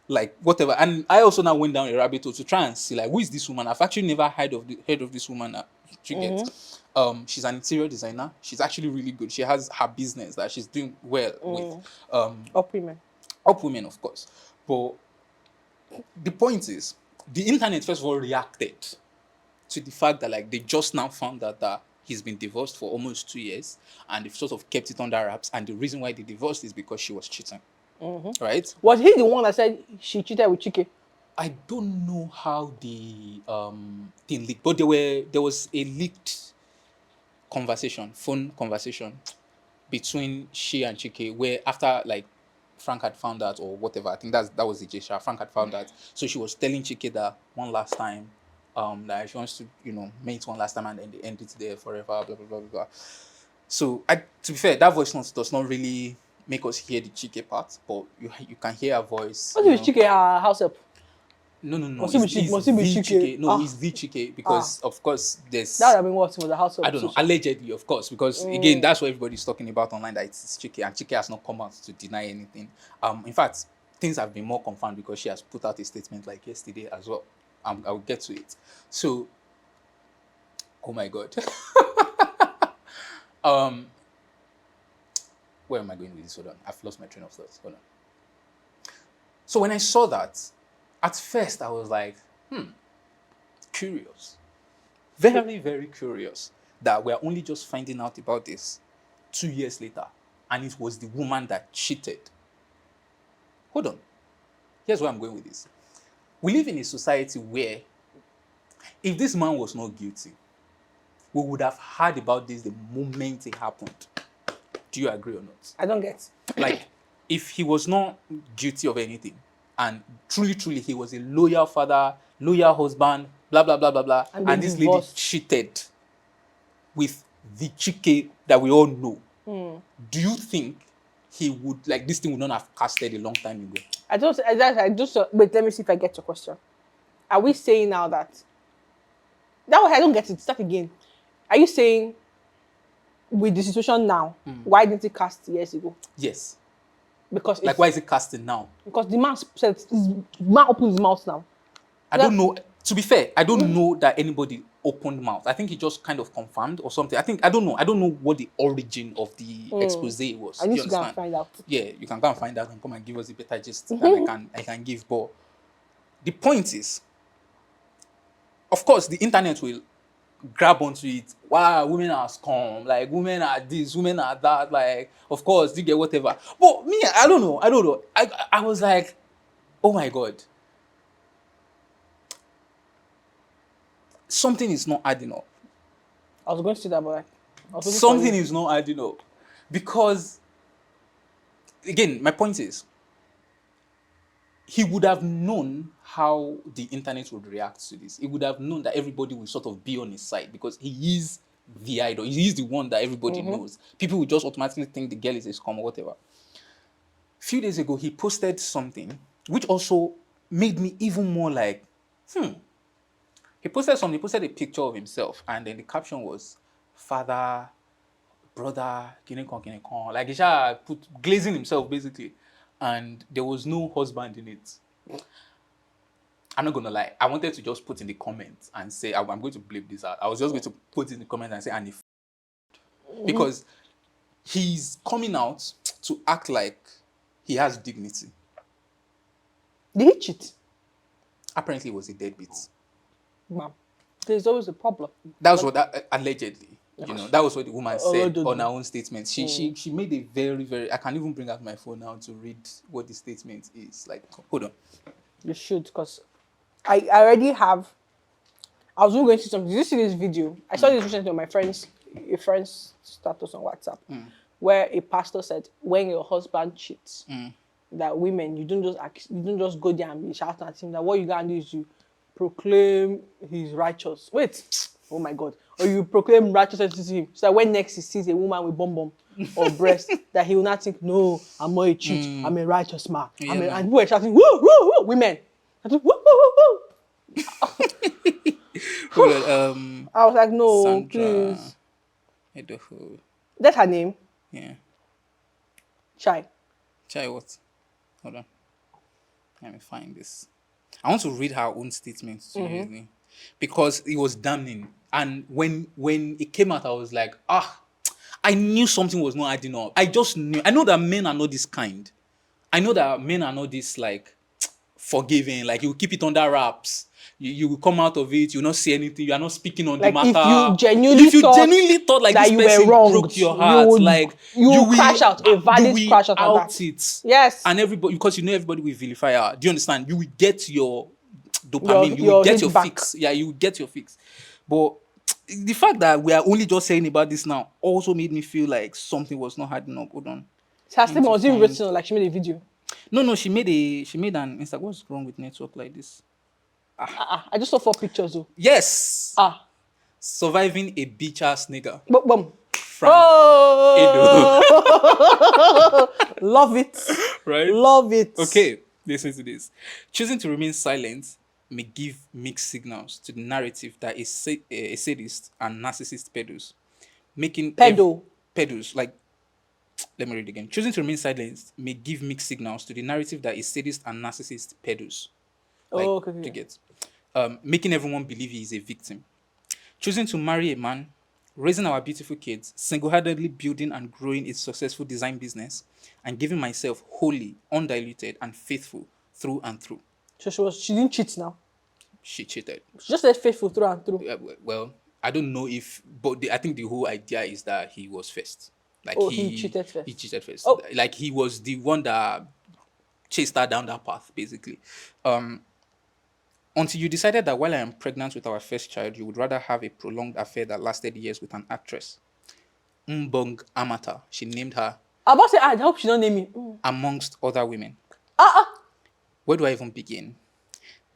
like whatever. And I also now went down a rabbit hole to try and see like who is this woman. I've actually never heard of this woman. She's an interior designer. She's actually really good. She has her business that she's doing well with. Up women, of course. But the point is, the internet first of all reacted to the fact that like they just now found out that he's been divorced for almost 2 years, and they've sort of kept it under wraps. And the reason why they divorced is because she was cheating. Right? Was he the one that said she cheated with Chike? I don't know how the thing leaked, but there was a leaked phone conversation between she and Chike, where after like Frank had found out or whatever, I think that was the gesture. Frank had found out, so she was telling Chike that one last time, that she wants to mate one last time, and then they end it there forever, blah blah blah blah blah. So to be fair, that voice note does not really make us hear the Chike part, but you can hear her voice. What if Chike her house help? No. Must it be Chike? No, it's the Chike because of course there's. That would have been what was the house help. I don't know. Allegedly, of course, because again, that's what everybody's talking about online. That it's Chike, and Chike has not come out to deny anything. In fact, things have been more confirmed because she has put out a statement like yesterday as well. I will get to it. So, oh my God. Where am I going with this? Hold on. I've lost my train of thought. Hold on. So when I saw that, at first I was like, curious. Very, very curious that we're only just finding out about this 2 years later. And it was the woman that cheated. Hold on. Here's where I'm going with this. We live in a society where if this man was not guilty, we would have heard about this the moment it happened. Do you agree or not? I don't get. Like, if he was not guilty of anything, and truly, he was a loyal father, loyal husband, blah, blah, blah, blah, blah, and this lady cheated with the Chike that we all know, do you think he would, like, this thing would not have casted a long time ago. Wait, let me see if I get your question. Are we saying now that was, I don't get it. Start again. Are you saying with the situation now, why didn't it cast years ago? Yes. Because Like, why is it casting now? Because the man said, the man opened his mouth now. I don't know. To be fair, I don't know that anybody opened mouth. I think he just kind of confirmed or something. I don't know. I don't know what the origin of the expose was. I need you to go and understand? find out. Yeah, you can go and find out and come and give us a better gist than I can give. But the point is, of course, the internet will grab onto it. Wow, women are scum. Like, women are this, women are that. Like, of course, you get whatever. But me, I don't know. I was like, oh my God. Something is not adding up. I was going to say that, but Something is not adding up. Because, again, my point is, he would have known how the internet would react to this. He would have known that everybody will sort of be on his side because he is the idol. He is the one that everybody knows. People will just automatically think the girl is a scum or whatever. A few days ago, he posted something which also made me even more like, He posted a picture of himself, and then the caption was, father, brother, kinekon. Like, he just put glazing himself, basically. And there was no husband in it. I'm not going to lie. I wanted to just put in the comments and say, I'm going to blip this out. I was just going to put in the comments and say, and if. Because he's coming out to act like he has dignity. Did he cheat? Apparently, it was a deadbeat. Ma'am, there's always a problem. That was what allegedly, that was what the woman said on her own statement. She made a very, very. I can even bring out my phone now to read what the statement is. Like, hold on. You should, because I already have. I was going to see something. Did you see this video? I saw this recently on my friend's status on WhatsApp, where a pastor said, when your husband cheats, that women, you don't just go there and be shouting at him. That what you gotta do is you proclaim he's righteous. Wait, oh my God. Or you proclaim righteousness to him. So that when next he sees a woman with bum or breast, that he will not think, no, I'm not a cheat. I'm a righteous man. Yeah, and people are shouting, woo, woo, woo, women. Woo, woo, woo, woo. I was like, no, Sandra please. Edoho. That's her name? Yeah. Chai what? Hold on. Let me find this. I want to read her own statement to you, because it was damning. And when it came out, I was like, I knew something was not adding up. I just knew. I know that men are not this kind. I know that men are not this, like, forgiving. Like, you keep it under wraps. You will come out of it. You will not say anything. You are not speaking on like the matter. If you genuinely thought like that this you person were wronged, broke your heart, you will crash out. A valid crash out on that. It. Yes. And everybody, because everybody will vilify her. Do you understand? You will get your dopamine. You will get your fix. Yeah, you will get your fix. But the fact that we are only just saying about this now also made me feel like something was not adding up. Hold on. Her statement was even written, like she made a video. No, she made an Instagram. What's wrong with network like this? I just saw 4 pictures though. Yes. Surviving a bitch ass nigga. Boom. Love it. Right? Love it. Okay, listen to this. Choosing to remain silent may give mixed signals to the narrative that a sadist and narcissist pedos. Making pedos, like, let me read again. Choosing to remain silent may give mixed signals to the narrative that a sadist and narcissist pedos. Like, okay. To get. Making everyone believe he is a victim. Choosing to marry a man, raising our beautiful kids, single-handedly building and growing a successful design business, and giving myself wholly, undiluted, and faithful through and through. So she didn't cheat now? She cheated. She just said faithful through and through. Well, I don't know if, but I think the whole idea is that he was first. Like, he cheated first. He cheated first. Oh. Like, he was the one that chased her down that path, basically. Until you decided that while I am pregnant with our first child, you would rather have a prolonged affair that lasted years with an actress. Mbong Amata, she named her. I about to say, I hope she don't name me. Amongst other women. Where do I even begin?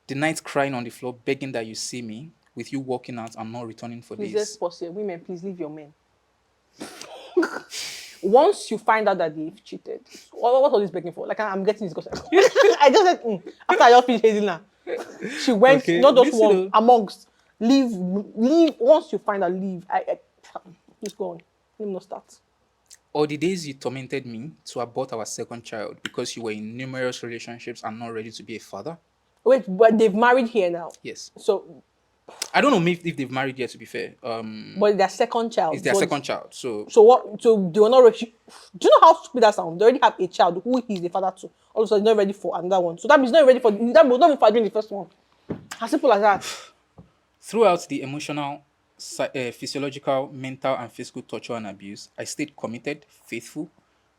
The night crying on the floor, begging that you see me, with you walking out and not returning for please, days. Please, women, please leave your men. Once you find out that they've cheated, what all this begging for? Like, I'm getting this because I just said, after I just finished hating her, she went, Okay, not just listen one, though. amongst, leave, once you find out, leave. Please go on. Let me not start. Or the days you tormented me to abort our second child because you were in numerous relationships and not ready to be a father. Wait, but they've married here now. Yes. So, I don't know if they've married yet, to be fair. but their second child. It's their second child. So what? So they were not ready. Do you know how stupid that sounds? They already have a child who he is the father to. All of a sudden, not ready for another one. So that means not ready for that. Was not even fathering the first one. As simple as that. throughout the emotional, physiological, mental, and physical torture and abuse, I stayed committed, faithful,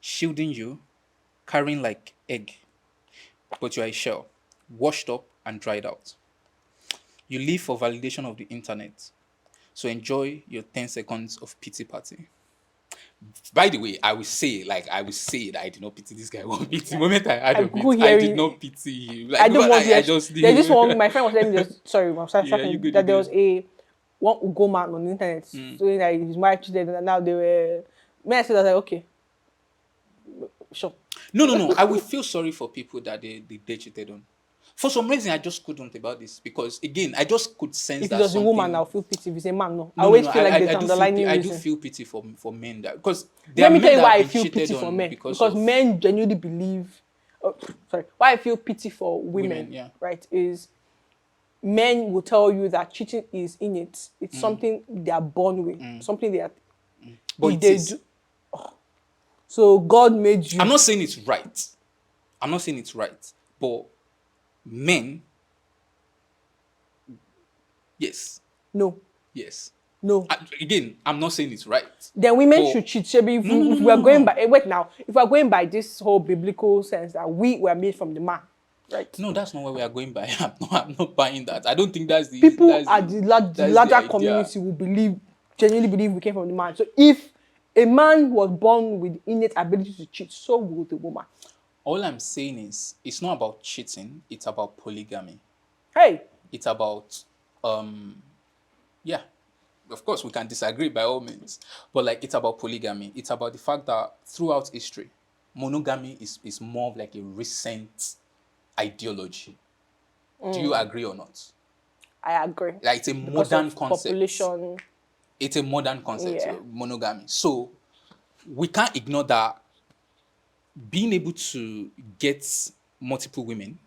shielding you, carrying like egg. But you are a shell, washed up and dried out. You live for validation of the internet. So enjoy your 10 seconds of pity party. By the way, I will say that I did not pity this guy one bit. The moment I heard of who it, I hear did you- not pity him. Like, I don't want. I just There's this knew. one. My friend was telling me. Sorry, I'm sorry. Yeah, you good, that you there good. was a one Ugo man on the internet saying that his wife cheated, and now they were. When I said that, I was like, okay, sure. No. I will feel sorry for people that they cheated on. For some reason, I just couldn't about this because, again, I just could sense If that it was a something. woman, I'll feel pity. If it's a man, no. I No, always no, feel like there's I do underlining I do reason. feel pity for men that because there Let are me tell men you that why have I been feel cheated pity for on men. because Because of- men genuinely believe. Sorry. Why I feel pity for women, yeah. right, is men will tell you that cheating is innate. It's something they are born with. Something they are. But if it they is. do- So God made you. I'm not saying it's right. But men, yes, No. yes. Again, I'm not saying it's right. Then women But- should cheat. Shebi, if we are going by wait now, if we are going by this whole biblical sense that we were made from the man, right? No, that's not where we are going by. I'm not buying that. I don't think that's the People that's at the larger idea. community will genuinely believe we came from the man. So if a man was born with innate ability to cheat, so will the woman. All I'm saying is it's not about cheating, it's about polygamy. Hey, It's about yeah. Of course we can disagree by all means. But like it's about polygamy. It's about the fact that throughout history, monogamy is more of like a recent ideology. Do you agree or not? I agree. Like it's a Because modern of concept. population. It's a modern concept, Yeah. monogamy. So we can't ignore that being able to get multiple women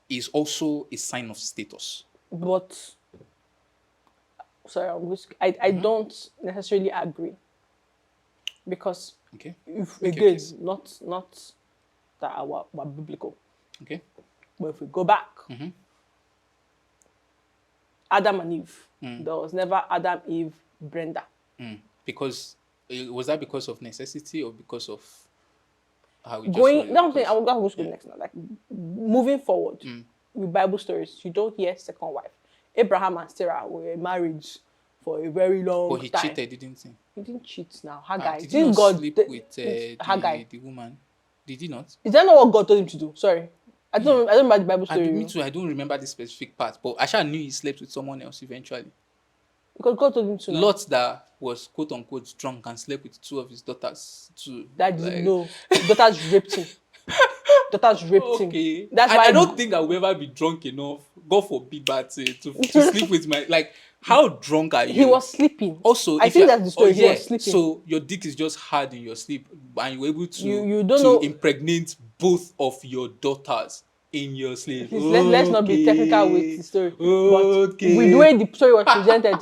is also a sign of status. But sorry, I don't necessarily agree. Because Okay. if Make your again, case. not that we're biblical. Okay. But if we go back, Adam and Eve, there was never Adam, Eve, Brenda. Because was that because of necessity or because of how we Going, just no, I'm saying I'm going to go next now. Like moving forward with Bible stories, you don't hear second wife. Abraham and Sarah were married for a very long But he time. cheated, didn't he? He didn't cheat now. Haggai. Did he not God sleep with Haggai? the woman? Did he not? Is that not what God told him to do? Sorry. I don't remember the Bible story. Me too. I don't remember the specific part, but I knew he slept with someone else eventually. Because God told him to. now. Lot that was quote unquote drunk and slept with two of his daughters too. That Like, no. Daughters raped him. Daughters raped him. Okay. That's why I don't think I will ever be drunk enough. God forbid, but to sleep with my like. How drunk are you? he was sleeping. Also, I if think you're- that's the story. oh, He yeah, was sleeping. So your dick is just hard in your sleep, and you were able to You don't to know- impregnate both of your daughters in your sleep. Please, let's not be technical with the story. But Okay. with the way the story was presented,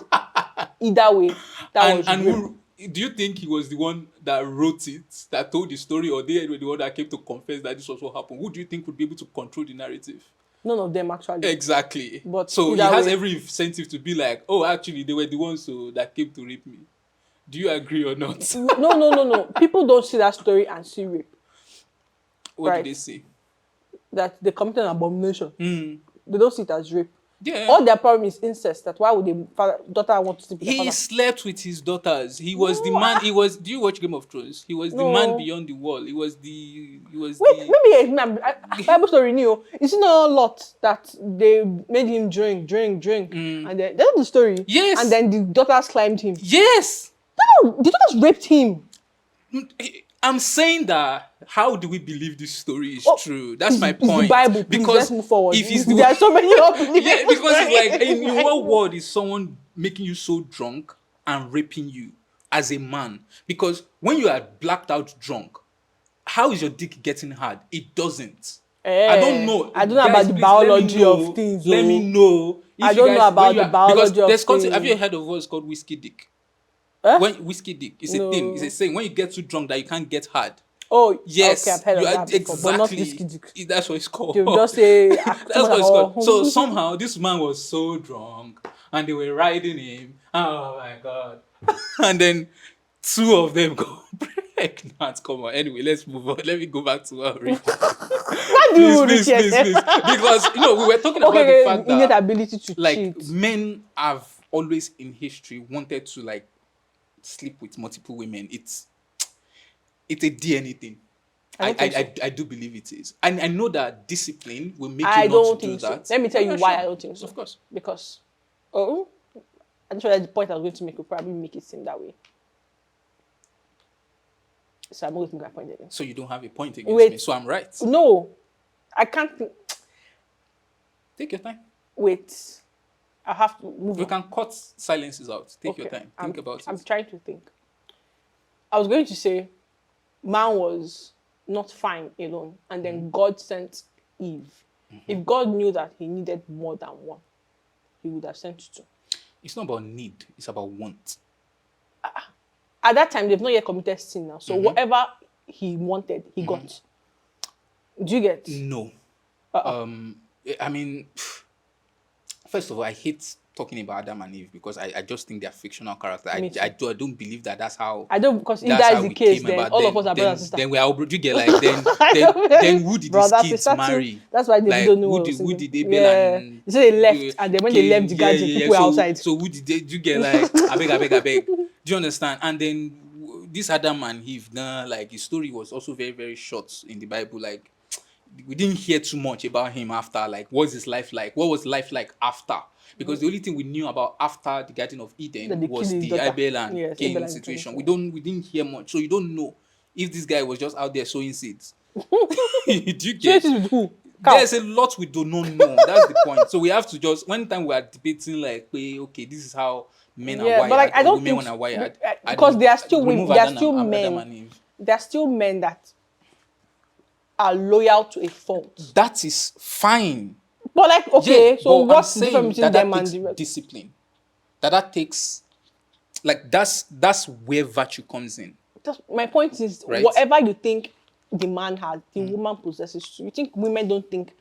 either way, that was And rape. do you think he was the one that wrote it, that told the story, or they were the one that came to confess that this was what happened? Who do you think would be able to control the narrative? None of them actually. Exactly. But so he either has way- every incentive to be like, oh, actually, they were the ones that came to rape me. Do you agree or not? No. People don't see that story and see rape. What Right. do they say? That they committed an abomination. Hmm. They don't see it as rape. Yeah. All their problem is incest. That why would the daughter want to sleep with the He father? slept with his daughters. He was the man. He was. Do you watch Game of Thrones? He was the No. man beyond the wall. He was the. Wait, maybe Bible story new. Is it not a lot that they made him drink, and then that's the story. Yes. And then the daughters climbed him. Yes. No, the daughters raped him. I'm saying that how do we believe this story is true? That's my It's the point. Bible. Please, Because let's move forward. if it's the There are so many unbelievable yeah, because it's like stories in the what Bible. world is someone making you so drunk and raping you as a man? Because when you are blacked out drunk, how is your dick getting hard? It doesn't. I don't know. I don't know Guys, about the please let me biology of know. things. Let me know. If I you don't know guys, when about you the are, because biology of there's concept. Have you things. heard of what's called whiskey dick? Huh? When whiskey dick is a thing. It's a No. saying when you get too drunk that you can't get hard. Oh, okay, Yes, I've heard you of are that before, but not this exactly. kid. That's what it's called. They'll just say, That's what it's called. So somehow this man was so drunk and they were riding him. Oh my god. And then two of them go pregnant. Come on. Anyway, let's move on. Let me go back to our reading. Why do Please, you please, reach please, please. Because we were talking about the okay, fact innate that ability to like cheat. men have always in history wanted to like sleep with multiple women. It's a DNA thing. I don't think so. I do believe it is. And I know that discipline will make I you not don't do think so. that. Let me tell Yeah, you yeah, why sure. I don't think so. Of course. Because, I'm sure that the point I was going to make will probably make it seem that way. So I'm not going to make that point again. So you don't have a point against Wait. me. So I'm right. No, I can't. Take your time. Wait, I have to move We on. can cut silences out. Take your Okay, time. Think about I'm it. trying to think. I was going to say, man was not fine alone, and then God sent Eve. If God knew that he needed more than one, he would have sent two. It's not about need. It's about want. At that time, they've not yet committed sin now. So whatever he wanted, he got. Do you get? No. I mean, first of all, I hate talking about Adam and Eve because I just think they're fictional characters. Me too. I don't believe that that's how. I don't, because if That's that how is the we case, came then about. all of us are brothers and sisters. Then we are. You get like then who did Brother, these kids sister too. marry? That's why they Like don't know who what did was Abel yeah. and They say they left, and then when they left the garden, people were so, outside. So who did they? You get like I beg. Do you understand? And then this Adam and Eve, like his story was also very very short in the Bible. Like we didn't hear too much about him after. Like what's his life like? What was life like after? Because the only thing we knew about after the Garden of Eden That they was killed his the daughter. Abel and Yes, Cain Abel and situation. Cain. We didn't hear much, so you don't know if this guy was just out there sowing seeds. Do you So get? it is with who? Cow. There's a lot we do not know. That's the point. So we have to just one time we are debating like, okay, this is how men are Yeah, wired, but like I or don't women think are wired. because there are still women, remove there are Adam still and men, Eve. there are still men that are loyal to a fault. That is fine. But like, okay, Yeah, so but what's I'm the saying difference between that them and takes the discipline. That takes like that's where virtue comes in. my point is, Right. whatever you think the man has, the woman possesses too. You think women don't think,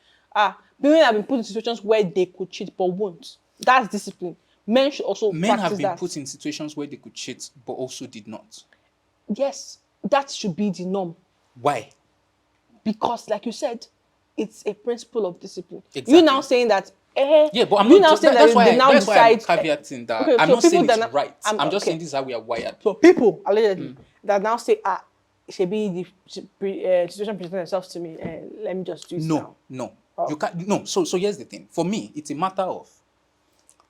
women have been put in situations where they could cheat but won't. That's discipline. Men should also Men practice have been that. put in situations where they could cheat but also did not. Yes, that should be the norm. Why? Because, like you said, it's a principle of discipline. Exactly. You now saying that, Yeah, but I'm you not. now saying That's that why. they now That's why I'm decide. caveating that. Okay, I'm so not saying people it's that right. I'm just okay. saying this is how we are wired. So people allegedly that now say, it should be the situation presenting themselves to me, and let me just do it now. No. Oh. You can't. No. So here's the thing. For me, it's a matter of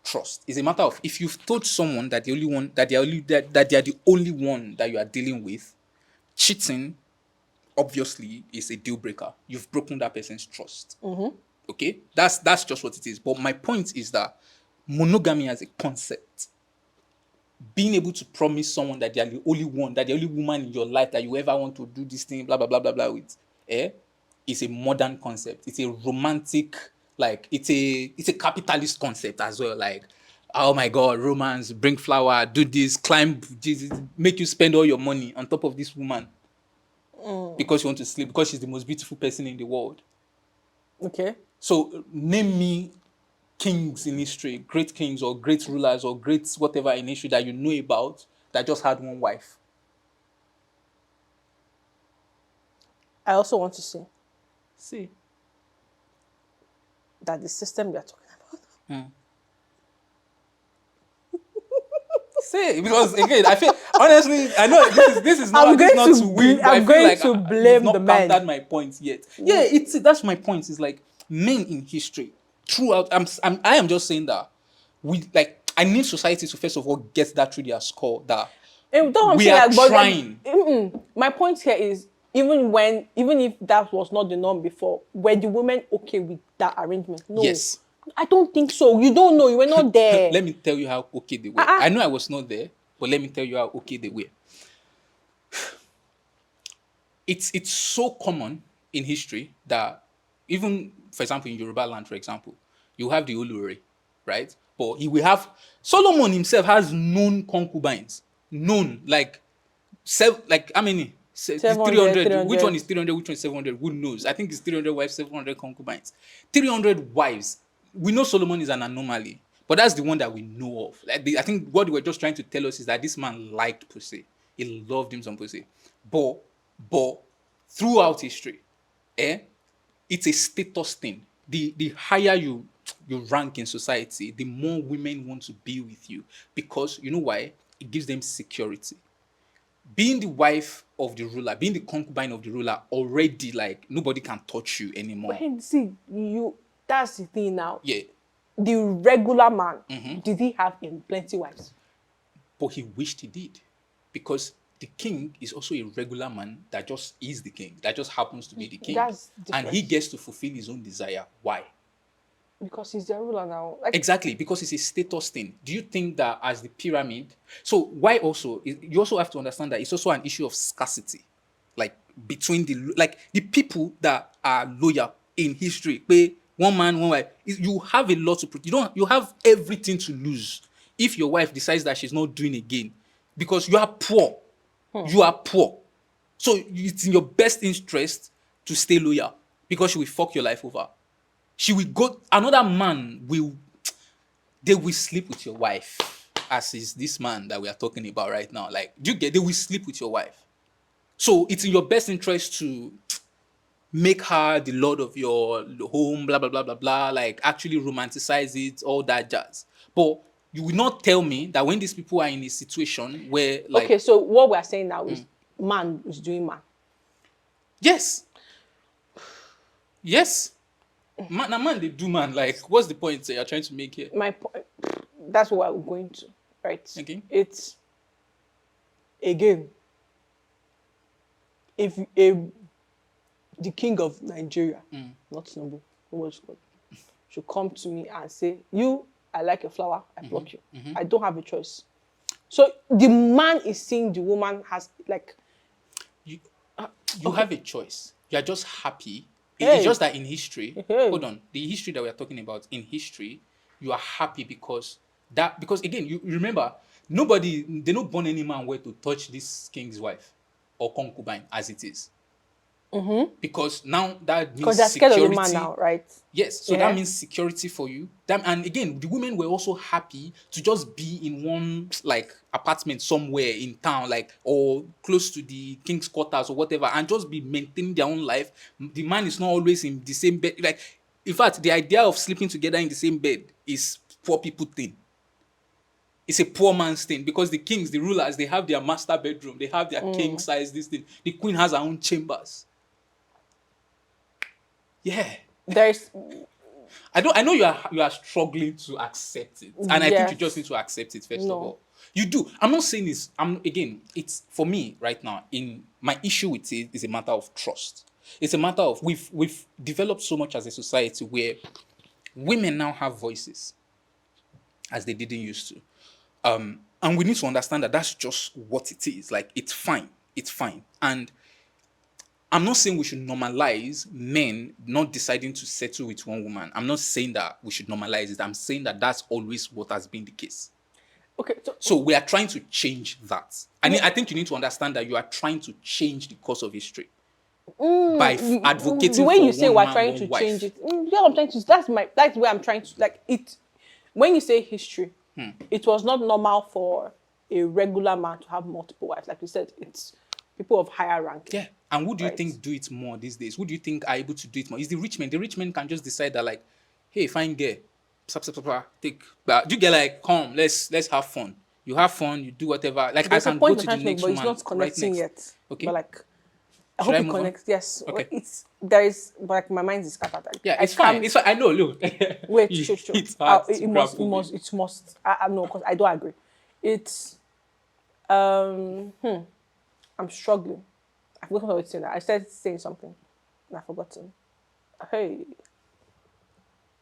trust. It's a matter of if you've told someone that the only one that they are the only one that you are dealing with, cheating obviously is a deal breaker. You've broken that person's trust. Okay, that's just what it is. But my point is that monogamy as a concept, being able to promise someone that they are the only one, that the only woman in your life that you ever want to do this thing, blah blah blah blah blah with, is a modern concept. It's a romantic, like it's a capitalist concept as well. Like, oh my God, romance, bring flower, do this, climb, this, make you spend all your money on top of this woman because you want to sleep, because she's the most beautiful person in the world. Okay. So name me kings in history, great kings or great rulers or great whatever in history that you know about that just had one wife. I also want to say See. that the system we are talking about. See, because again, I feel honestly, I know this is not to win, but I'm I feel going like to you've blame not the men. countered my points yet. Yeah, that's my point. It's like men in history throughout. I am just saying that we like. I need society to first of all get that through their skull that That's what I'm We saying, are like, but trying. my point here is, even if that was not the norm before, were the women okay with that arrangement? No. Yes. I don't think so. You don't know. You were not there. Let me tell you how okay they were. I know I was not there, but let me tell you how okay they were. It's so common in history that even, for example, in Yoruba land, for example, you have the Olure, right? But he will have Solomon himself has known concubines, known like like how many? 700, 300. Which one 300. is 300? Which one is 700? Who knows? I think it's 300 wives, 700 concubines. 300 wives. We know Solomon is an anomaly, but that's the one that we know of. Like I think what they were just trying to tell us is that this man liked pussy. He loved him some pussy. But throughout history, it's a status thing. The higher you rank in society, the more women want to be with you, because you know why? It gives them security. Being the wife of the ruler, being the concubine of the ruler, already, like, nobody can touch you anymore. And see, that's the thing now. Yeah, The regular man, did he have plenty wives? but he wished he did, because the king is also a regular man that just is the king, that just happens to be the king. That's and he different. gets to fulfill his own desire. Why? Because he's the ruler now. Like, Exactly, because it's a status thing. Do you think that as the pyramid? So why also? You also have to understand that it's also an issue of scarcity, like between the people that are loyal in history. Pay one man, one wife. You have a lot to put. You have everything to lose if your wife decides that she's not doing again, because you are poor. You are poor. So it's in your best interest to stay loyal, because she will fuck your life over. She will go, another man they will sleep with your wife, as is this man that we are talking about right now. Like, they will sleep with your wife. So it's in your best interest to make her the lord of your home, blah, blah, blah, blah, blah, like actually romanticize it, all that jazz. But you will not tell me that when these people are in a situation where, like, okay, so what we're saying now is man is doing man. yes. Yes. Man, they do, man. Like, what's the point you're trying to make here? My point, that's what we're going to, right? Okay. It's, again, if the king of Nigeria, not Tinubu, who was called, should come to me and say, I like your flower, I block you. I don't have a choice. So the man is seeing the woman has, like, You have a choice. You are just happy. Hey. It's just that in history, Hey. hold on, the history that we are talking about, in history, you are happy because again, you remember, they don't born any man where to touch this king's wife or concubine as it is. Because now that means because they're scared of the man security. now, right? Yes, so Yeah. that means security for you. And again, the women were also happy to just be in one, like, apartment somewhere in town, like, or close to the king's quarters or whatever, and just be maintaining their own life. The man is not always in the same bed. Like, in fact, the idea of sleeping together in the same bed is poor people thing. It's a poor man's thing, because the kings, the rulers, they have their master bedroom, they have their king size this thing. The queen has her own chambers. Yeah. There's, I know you are struggling to accept it, and I think you just need to accept it first of all. You do. I'm not saying this. Again, it's for me right now. In my issue with it is a matter of trust. It's a matter of we've developed so much as a society where women now have voices as they didn't used to, and we need to understand that that's just what it is. Like, it's fine. It's fine. And I'm not saying we should normalize men not deciding to settle with one woman. I'm not saying that we should normalize it. I'm saying that that's always what has been the case. okay. So we are trying to change that. I think you need to understand that you are trying to change the course of history by advocating the way for you say one we're man, trying one to wife. change it. Yeah, I'm trying to. That's where I'm trying to, like, it. When you say history, it was not normal for a regular man to have multiple wives. Like you said, it's people of higher rank. Yeah. And who do you Right. think do it more these days? Who do you think are able to do it more? It's the rich men. The rich men can just decide that, like, hey, fine girl, take, but you get, like, come, let's have fun. You have fun, you do whatever. Like, There's I a can point go I'm to the trying to make, next but it's woman not connecting right yet. next. Okay. But, like, I Should hope I it move on? connects. Yes. Okay. There is, but, like, my mind is scattered. Like, Yeah, I it's fine. can't- It's fine. I know. Look, Wait, It- sure. It's hard to It must. grapple with. It must. I know, because I don't agree. It's I'm struggling. I've forgotten what I was saying. I started saying something and I've forgotten. Hey.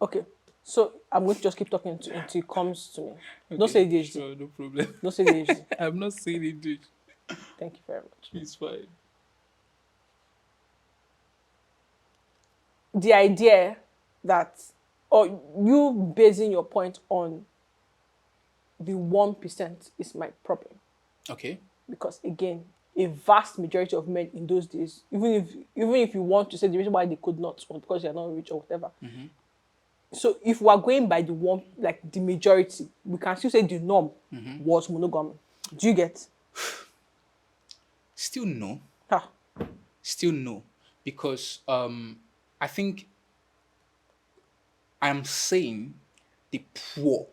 Okay. So I'm going to just keep talking until it comes to me. Don't say Okay, ADHD. sure, no problem. Don't say ADHD. I'm not saying it, dude. Thank you very much. It's fine. The idea that, or you basing your point on the 1% is my problem. Okay. Because again, a vast majority of men in those days, even if you want to say the reason why they could not, or because they're not rich or whatever. So if we are going by the one, like the majority, we can still say the norm was monogamy. Do you get? Still no. Ha. Still no. Because I think I'm saying the poor.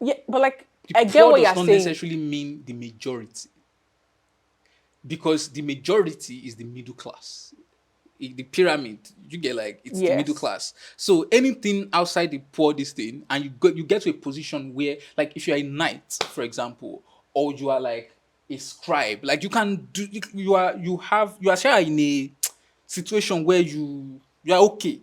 Yeah, but like The I get poor what does you're not saying. necessarily mean the majority. Because the majority is the middle class. The pyramid, you get like it's the middle Yes. class. So anything outside the poor, this thing, and you get to a position where, like, if you're a knight, for example, or you are like a scribe, like you can do, you are sure in a situation where you are okay,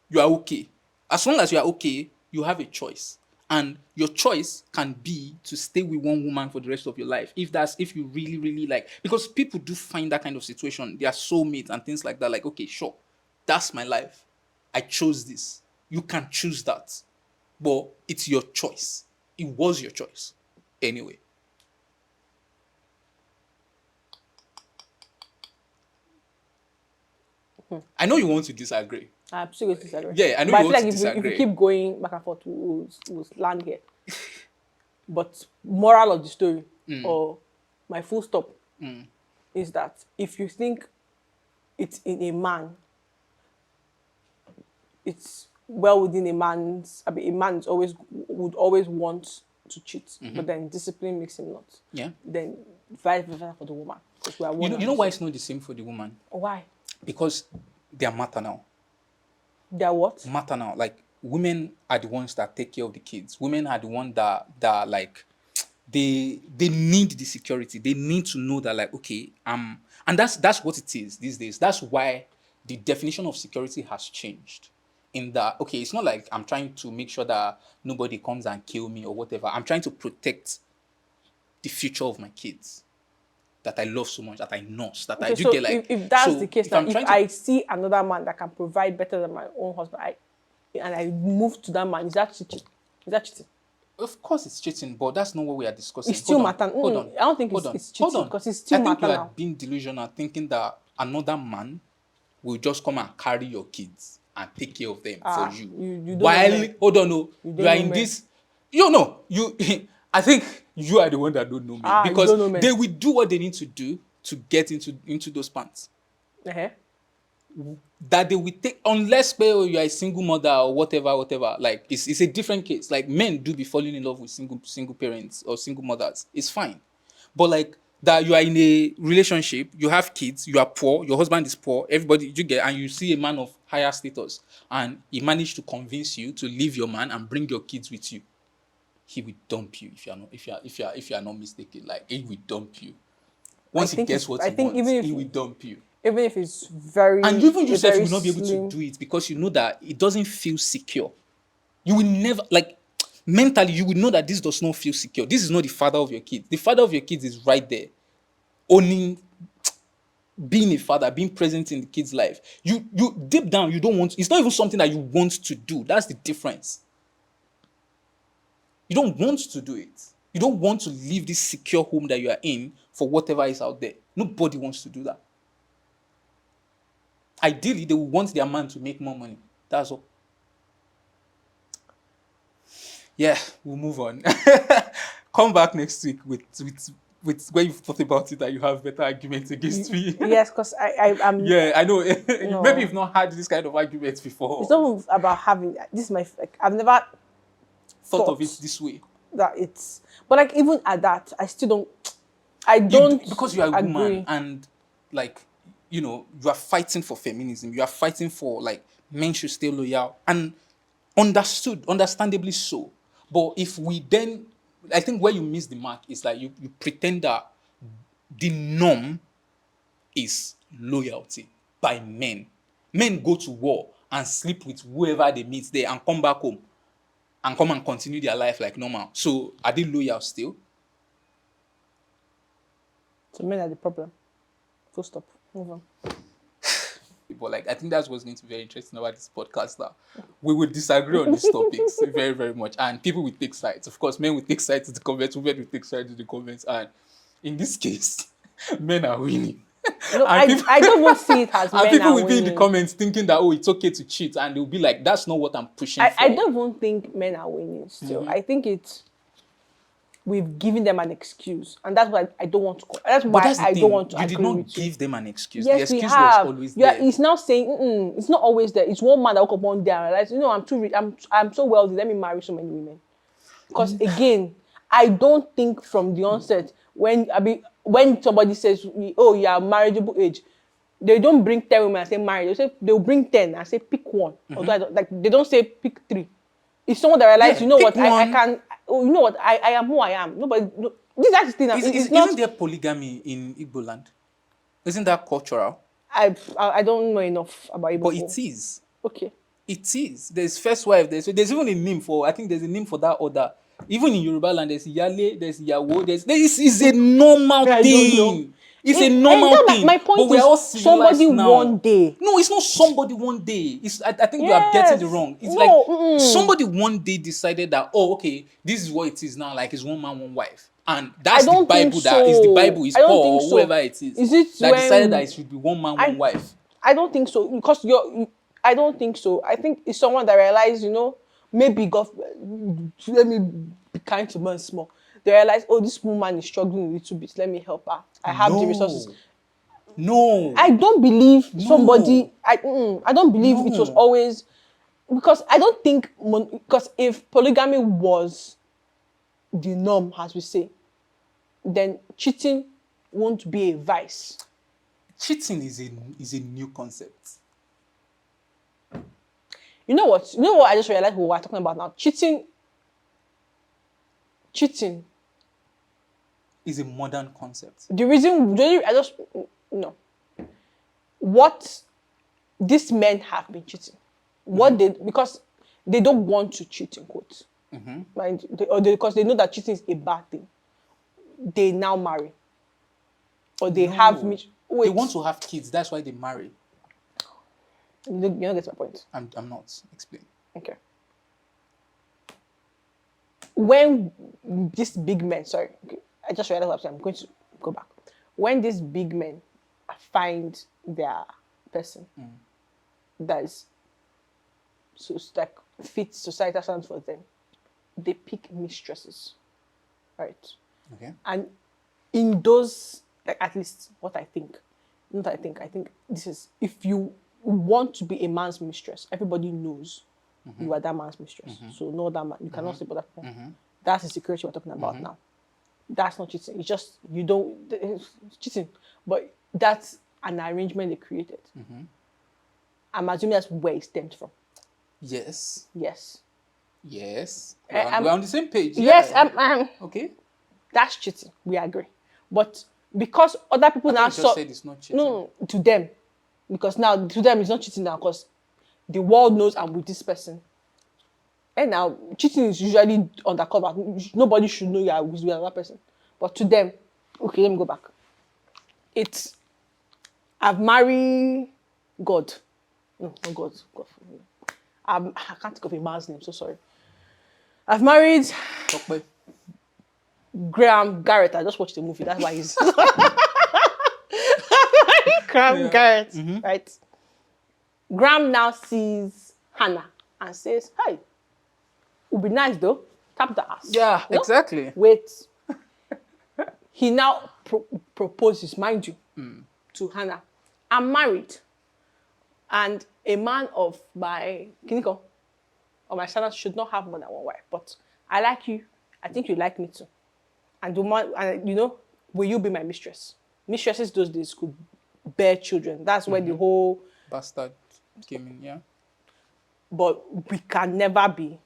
you are okay. As long as you are okay, you have a choice. And your choice can be to stay with one woman for the rest of your life. If you really, really like, because people do find that kind of situation, they are soulmates and things like that. Like, okay, sure, that's my life. I chose this. You can choose that. But it's your choice. It was your choice. Anyway. I know you want to disagree. I absolutely disagree. Yeah, I know But you I feel want like to if you disagree. keep going back and forth, we'll land here. But moral of the story, or my full stop, is that if you think it's in a man, it's well within a man's. I mean, a man is would always want to cheat, but then discipline makes him not. Yeah. Then vice versa for the woman, because we are You one know, and you know the why same. it's not the same for the woman? Why? Because they are maternal. They are what? Maternal. Like, women are the ones that take care of the kids. Women are the ones that like they need the security. They need to know that, like, okay, and that's what it is these days. That's why the definition of security has changed. In that, okay, it's not like I'm trying to make sure that nobody comes and kill me or whatever. I'm trying to protect the future of my kids that I love so much, that I nurse, that I Okay, do so get like. if that's the So case, if now I'm if trying to, I see another man that can provide better than my own husband, and I move to that man, is that cheating? Is that cheating? of course it's cheating, but that's not what we are It's discussing. still Hold on, maternal. hold on, I don't think hold it's, on, it's hold cheating on. because it's I still think you are maternal. being delusional, thinking that another man will just come and carry your kids and take care of them for you. You don't know While, men. hold on, no, You you don't are know in men. this. You know, you. I think you are the one that don't know me, You because don't know men. they will do what they need to do to get into those pants. Uh-huh. That they will take, unless you are a single mother or whatever. Like, it's a different case. Like, men do be falling in love with single parents or single mothers. It's fine. But like that, you are in a relationship, you have kids, you are poor, your husband is poor, everybody you get, and you see a man of higher status, and he managed to convince you to leave your man and bring your kids with you. He will dump you if you are not mistaken. Like, he will dump you. Once he gets what I he think wants, he will dump you. even if it's And even a yourself, you very will not be able to slim. do it, because you know that it doesn't feel secure. You will never, like, mentally, you will know that this does not feel secure. This is not the father of your kids. The father of your kids is right there, owning, being a father, being present in the kid's life. You deep down, you don't want, it's not even something that you want to do. That's the difference. You don't want to do it. You don't want to leave this secure home that you are in for whatever is out there. Nobody wants to do that. Ideally, they will want their man to make more money. That's all. Yeah, we'll move on. Come back next week with when you've thought about it and you have better arguments against me. Yes, because I'm Yeah, I know. Maybe no. you've not had this kind of arguments It's before. not about having this. Is my like, I've never Thought of it thought this way. that it's. But like even at that, I still don't. I don't Because you are a woman, agree. and, like, you are fighting for feminism. You are fighting for, like, men should stay loyal, and understandably so. But if we then, I think where you miss the mark is like you pretend that the norm is loyalty by men. Men go to war and sleep with whoever they meet there and come back home and come and continue their life like normal. So are they loyal still? So men are the problem. Full stop. Move on. But like, I think that's what's going to be very interesting about this podcast now. We will disagree on these topics very, very much. And people will take sides. Of course, men will take sides in the comments, women will take sides in the comments. And in this case, men are winning. No, I don't even see it as men and people are will be in the winning. comments thinking that, oh, it's okay to cheat. And they'll be like, that's not what I'm pushing for. I don't even think men are winning still. I think it's we've given them an excuse, and that's why I don't want to. That's why That's the I thing. don't want to You agree did not with you. give them an excuse. Yes, the we excuse have. was always Yeah, there. he's now saying it's not always there. It's one man that woke up one day and realized, I'm too rich. I'm so wealthy. Let me marry so many women. Because again, I don't think from the onset when somebody says, oh, you are marriageable age, they don't bring 10 women and say marry. They say they'll bring 10 and say pick one. Although I don't, they don't say pick 3. It's someone that realizes, Yeah, pick I one. can. Oh, you know what? I am who I am. Nobody. No, that's the thing. It's not. Isn't there polygamy in Igbo land? Isn't that cultural? I don't know enough about Igbo. But it is. Okay. It is. There's first wife. There's even a name for. I think there's a name for that order. Even in Yoruba land, there's Yale, there's Yawo. It's a normal I don't thing. know. It's a normal thing. My point but we're is all civilized somebody now. one day. No, it's not somebody one day. I think you are getting it wrong. It's like somebody one day decided that, oh, okay, this is what it is now. Like it's one man, one wife. And that's the Bible that is the Bible is Paul or whoever it is. Is it that when decided that it should be one man, one wife? I don't think so. Because I don't think so. I think it's someone that realized, maybe God, let me be kind to man small. They realize, oh, this woman is struggling a little bit. Let me help her. I have the resources. No. I don't believe somebody. I don't believe it was always because I don't think because if polygamy was the norm, as we say, then cheating won't be a vice. Cheating is a new concept. You know what? I just realized what we're talking about now. Cheating is a modern concept. The reason no. What these men have been cheating, because they don't want to cheat in quotes, because they know that cheating is a bad thing. They now marry, or they have. They want to have kids. That's why they marry. You don't get my point. I'm not explaining. Okay. When these big men, sorry, okay, I just realized what I'm saying. I'm going to go back. When these big men find their person that is so like fits societal standards for them, they pick mistresses, right? Okay. And in those, like at least what I think, I think this is if you want to be a man's mistress, everybody knows you are that man's mistress. So no other man, you cannot sleep with that person. That's the security we're talking about now. That's not cheating. It's just it's cheating, but that's an arrangement they created. I'm assuming that's where it stemmed from. Yes. Yes. Yes. We're on the same page. Yes. Yeah. Okay. That's cheating. We agree. But because other people now said it's not cheating. No, to them, because now to them it's not cheating now because the world knows I'm with this person. And now cheating is usually undercover. Nobody should know you are with another person. But to them, okay, let me go back. I've married God. No, not God. I can't think of a man's name, so sorry. I've married Graham Garrett. I just watched the movie. That's why he's Graham Garrett, right? Graham now sees Hannah and says, "Hey, would be nice though. Tap the ass." Yeah, exactly. Wait. He now proposes, mind you, to Hannah. I'm married, and a man of my clinical or my standards should not have more than one wife. But I like you. I think you like me too. And will you be my mistress? Mistresses those days could bear children. That's where the whole bastard came in, yeah. But we can never be.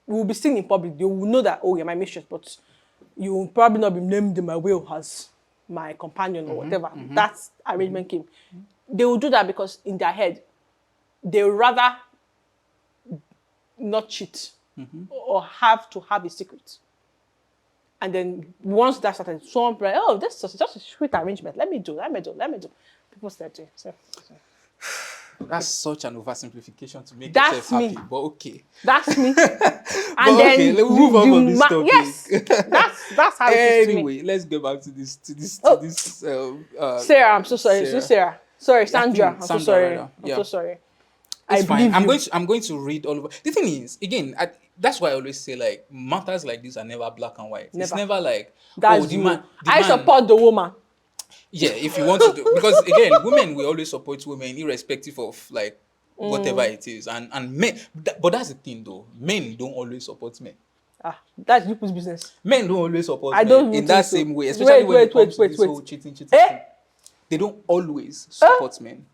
We will be seen in public. They will know that, oh, you're my mistress, but you will probably not be named in my will as my companion or whatever. That arrangement came. They will do that because in their head, they would rather not cheat or have to have a secret. And then once that started, someone be like, oh, this is just a sweet arrangement. Let me do. People start doing. So. That's such an oversimplification to make That's yourself happy. me. But okay. That's me. And But then okay, let's move on from this topic. Yes, that's how it is to me. Anyway, let's get back to this. Sarah, I'm so sorry. Sarah. Is this Sarah? Sorry, Sandra. I'm so Sandra, sorry. rather. I'm Yeah. so sorry. It's fine. believe I'm going to read all over. The thing is, again, that's why I always say like matters like this are never black and white. It's never like That's the you. man. I support the woman. Yeah, if you want to do, because again, women will always support women irrespective of like whatever it is, and men. But that's the thing though. Men don't always support men. That's people's business. Men don't always support I men don't in that think so. same way, especially when it comes to this whole cheating thing. They don't always support men.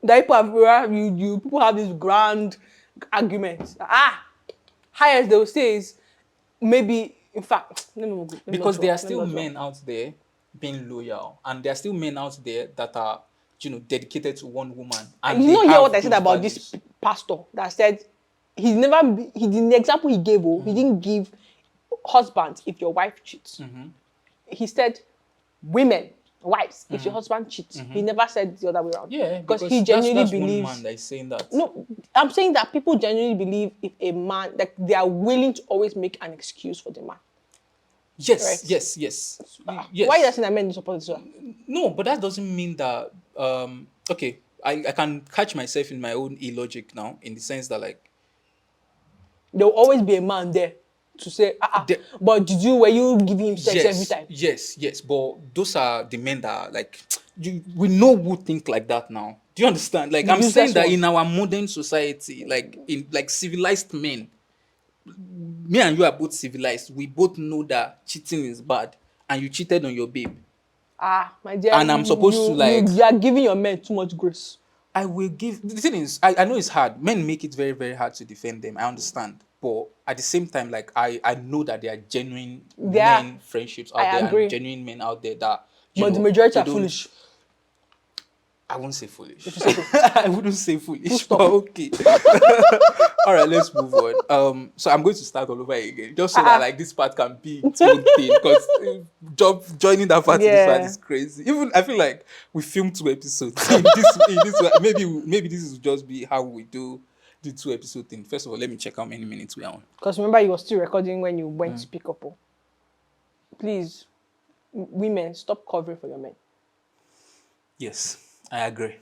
That people have these grand arguments. Highest they will say is maybe, in fact, Because there are still men out there being loyal, and there are still men out there that are, dedicated to one woman. And you they don't hear have what I said those about values. this pastor that said he didn't, the example he gave, he didn't give husbands if your wife cheats. He said women, wives, if your husband cheats. He never said the other way around. Yeah, because he genuinely that's believes. one man that is saying that. No, I'm saying that people genuinely believe if a man, like they are willing to always make an excuse for the man. Yes, Right. yes. Yes. Why are you saying that men don't support this one? No, but that doesn't mean that. Okay, I can catch myself in my own illogic now, in the sense that like There will always be a man there to say, but were you giving him sex every time? Yes. But those are the men that are like, we know who think like that now. Do you understand? Like, I'm saying that in our modern society, like in like civilized men, me and you are both civilized. We both know that cheating is bad, and you cheated on your babe. My dear. And I'm supposed to like. You are giving your men too much grace. I will give. The thing is, I know it's hard. Men make it very, very hard to defend them. I understand. But at the same time, like I know that there are genuine men friendships out there, agree. and genuine men out there that. But the majority are foolish. I won't say foolish. I wouldn't say foolish. But okay. All right, let's move on. So I'm going to start all over again, just so that like this part can be its own thing. Because joining that part in this part is crazy. Even I feel like we filmed 2 episodes. in this way. Maybe this will just be how we do the 2 episode thing. First of all, let me check how many minutes we are on. Because remember, you were still recording when you went to pick up. Please, women, stop covering for your men. Yes, I agree.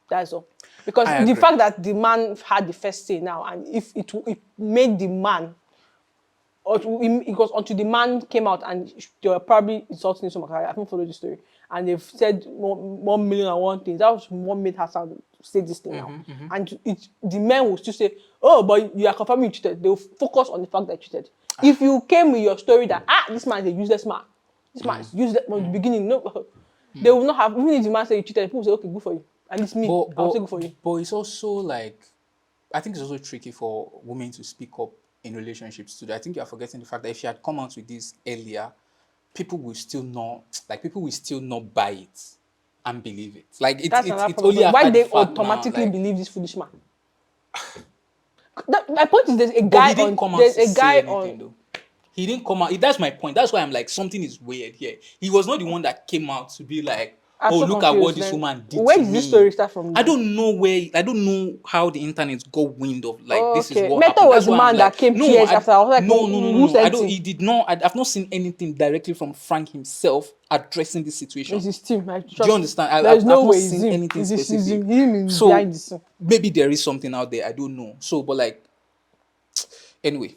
That's all. Because the fact that the man had the first say now, and if it made the man, it was until the man came out and they were probably insulting him so much. I haven't followed the story. And they've said 1 million and one thing. That was what made her say this thing now. And the men will still say, oh, but you are confirming you cheated. They'll focus on the fact that you cheated. If you came with your story that, this man is a useless man. This man is useless from the beginning. No, they will not have, even if the man say you cheated, people will say, okay, good for you. At least me, I'll say good for you. But it's also like, I think it's also tricky for women to speak up in relationships today. I think you're forgetting the fact that if she had come out with this earlier, people will still not buy it and believe it. Like it's only a why they fact automatically now, believe this foolish man. My point is there's a guy on. He didn't come out. That's my point. That's why I'm like, something is weird here. He was not the one that came out to be like, look at what this woman did to me. Where did this story start from? I don't know how the internet got wind of like this is what Meta happened. was the man that came years after. I was like, no. He did not. I've not seen anything directly from Frank himself addressing this situation. It's his team. Do you understand? There's no way I've not seen anything specific. Behind the scene. Maybe there is something out there. I don't know. So, but like, anyway.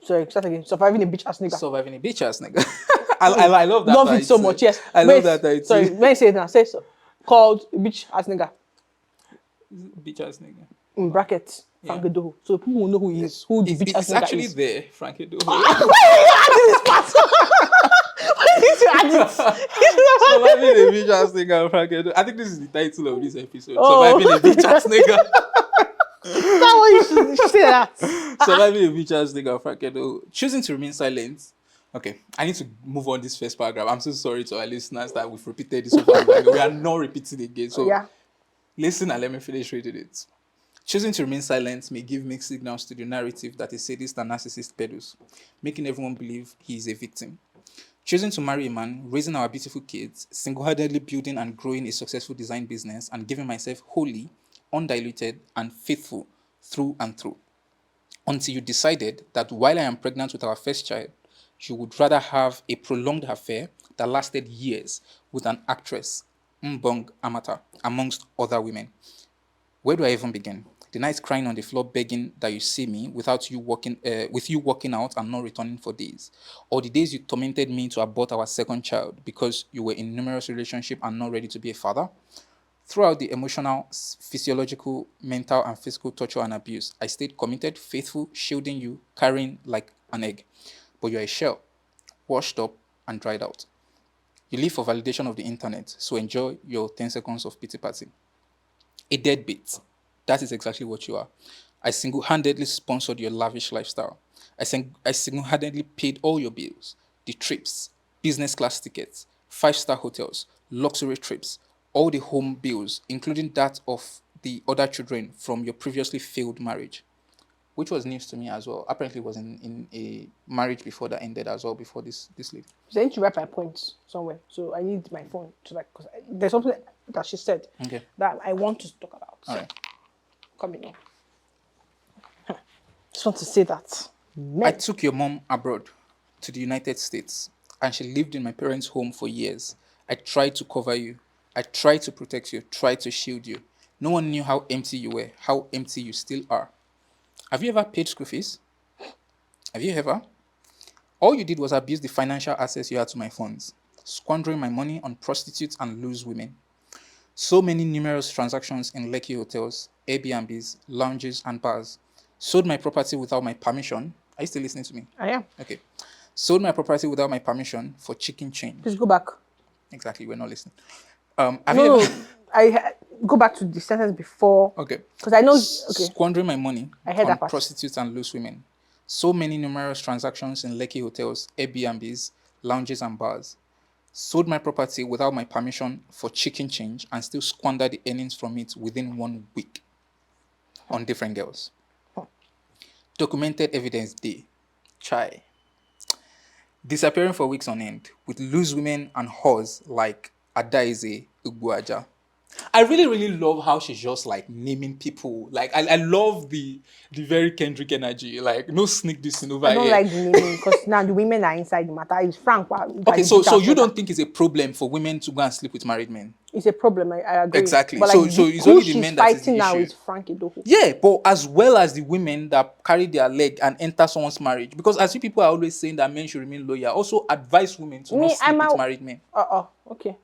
Sorry, start again. Surviving a bitch ass nigga. Surviving a bitch ass nigga. I love that. Love it so much. Yes. I love that. Sorry, when you say it now, say so. Called bitch ass nigga. Bitch ass nigga. In brackets, Frank Edoho. So people will know who he is. Who the bitch ass nigga is. It's actually there, Frank Edoho. Why did you add this part? Surviving a bitch ass nigga, Frank Edoho. I think this is the title of this episode. Surviving a bitch ass nigga. Is that what you should say that? Surviving a bitch ass nigga, Frank Edoho. Choosing to remain silent Okay, I need to move on this first paragraph. I'm so sorry to our listeners that we've repeated this over and over again. We are not repeating again. So Yeah. listen and let me finish reading it. Choosing to remain silent may give mixed signals to the narrative that a sadist and narcissist peddles, making everyone believe he is a victim. Choosing to marry a man, raising our beautiful kids, single-handedly building and growing a successful design business, and giving myself wholly, undiluted, and faithful through and through. Until you decided that while I am pregnant with our first child, you would rather have a prolonged affair that lasted years with an actress, Mbong Amata, amongst other women. Where do I even begin? The nights crying on the floor begging that you see me without you with you walking out and not returning for days. Or the days you tormented me to abort our second child because you were in numerous relationships and not ready to be a father. Throughout the emotional, physiological, mental, and physical torture and abuse, I stayed committed, faithful, shielding you, carrying like an egg. But you're a shell, washed up and dried out. You live for validation of the internet, so enjoy your 10 seconds of pity party. A deadbeat. That is exactly what you are. I single handedly sponsored your lavish lifestyle. I single handedly paid all your bills, the trips, business class tickets, 5-star hotels, luxury trips, all the home bills, including that of the other children from your previously failed marriage, which was news to me as well. Apparently, it was in a marriage before that ended as well, before this lady. So I need to write my points somewhere. So I need my phone to because there's something that she said that I want to talk about. All right. Coming on. Just want to say that. I took your mom abroad to the United States and she lived in my parents' home for years. I tried to cover you. I tried to protect you, tried to shield you. No one knew how empty you were, how empty you still are. Have you ever paid school fees? Have you ever? All you did was abuse the financial access you had to my funds, squandering my money on prostitutes and loose women. So many numerous transactions in Lekki hotels, Airbnbs, lounges, and bars. Sold my property without my permission. Are you still listening to me? I am. Okay. Sold my property without my permission for chicken change. Please go back. Exactly, we're not listening. Go back to the sentence before. Okay. Because I know. Okay. Squandering my money on prostitutes and loose women. So many numerous transactions in Lekki hotels, Airbnbs, lounges, and bars. Sold my property without my permission for chicken change and still squandered the earnings from it within 1 week on different girls. Documented evidence day. Chai. Disappearing for weeks on end with loose women and whores like Adaize Ugbuaja. I really, really love how she's just like naming people. Like I love the very Kendrick energy. Like no sneak this in over I don't here. like the naming because now the women are inside the matter. It's Frank. Okay, so you don't think it's a problem for women to go and sleep with married men? It's a problem. I agree. Exactly. But so it's only the men that is the now issue. is Frank Idoho. Yeah, but as well as the women that carry their leg and enter someone's marriage. Because as you people are always saying that men should remain loyal, also advise women to not sleep with married men. Okay.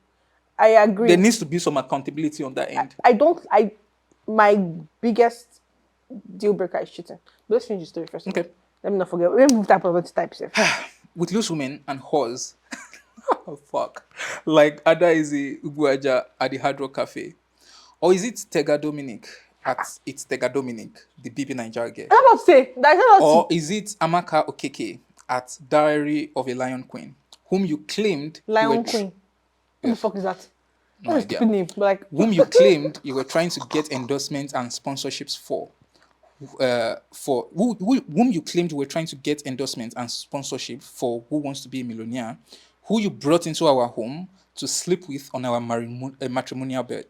I agree. There needs to be some accountability on that end. My biggest deal breaker is cheating. But let's finish the story first. Okay. Let me not forget. Let me move that to type. With loose women and whores. Oh, fuck. Like Ada is a Uguaja at the Hard Rock Cafe. Or is it Tega Dominic it's Tega Dominic, the BB Nigeria girl? I'm about to say. Or is it Amaka Okeke at Diary of a Lion Queen, whom you claimed Lion Queen? What the fuck is that? No That's a stupid name. Like whom you claimed you were trying to get endorsements and sponsorships for. Whom you claimed you were trying to get endorsements and sponsorship for Who Wants to Be a Millionaire, who you brought into our home to sleep with on our matrimonial bed?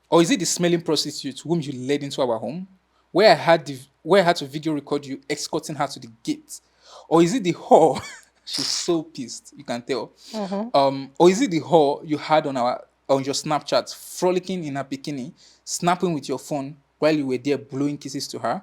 Or is it the smelling prostitute whom you led into our home, where I had to video record you escorting her to the gate? Or is it the whore? She's so pissed, you can tell. Or is it the whore you had on your Snapchat, frolicking in her bikini, snapping with your phone while you were there blowing kisses to her?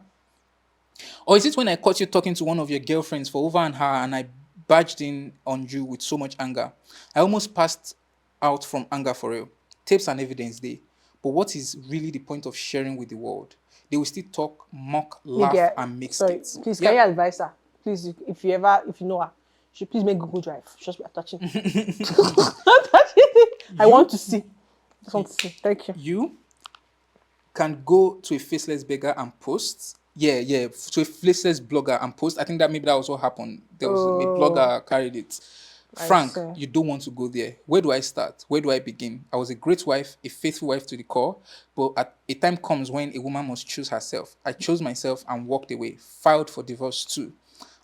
Or is it when I caught you talking to one of your girlfriends for over an hour and I barged in on you with so much anger? I almost passed out from anger for real. Tapes and evidence day. But what is really the point of sharing with the world? They will still talk, mock, laugh, and make skits. Please, can you advise her? Please, if you know her, she please make Google Drive. Just be touching. I want to see. Just want to see. Thank you. You can go to a faceless beggar and post Yeah. So a faceless blogger and post. I think that maybe that also happened. There was a Oh, blogger carried it. I Frank, see. you don't want to go there. Where do I start? Where do I begin? I was a great wife, a faithful wife to the core, but at a time comes when a woman must choose herself. I chose myself and walked away, filed for divorce too.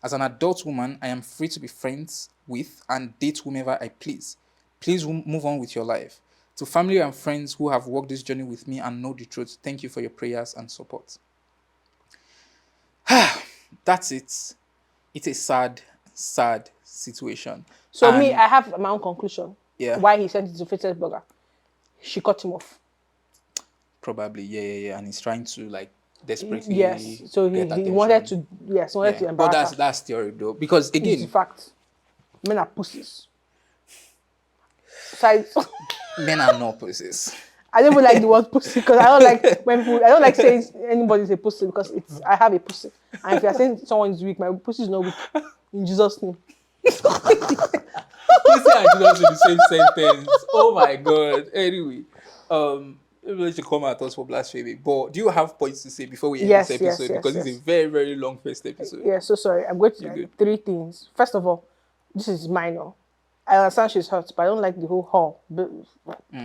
As an adult woman, I am free to be friends with and date whomever I please. Please move on with your life. To family and friends who have walked this journey with me and know the truth, thank you for your prayers and support. That's it. It's a sad, sad situation. So me, And I have my own conclusion. yeah, Why he sent it to fitness blogger. She cut him off. probably, yeah. And he's trying to like Yes. desperately So get he wanted attention. to, yes, he wanted Yeah. to But embarrass that's her. that's theory though. Because It's the again, fact. Men are pussies. So men are not pussies. I don't even like the word pussy because I don't like when people. I don't like saying anybody's a pussy because it's. I have a pussy, and if you're saying someone is weak, my pussy is not weak. In Jesus' name. Pussy and Jesus in the same sentence. Oh my god. Anyway, maybe should come at us for blasphemy. But do you have points to say before we end this Yes, yes, episode? yes, Because it's a yes. very, very long first episode. Yeah, so sorry. I'm going You to good? three things. First of all, this is minor. I understand she's hurt, but I don't like the whole haul.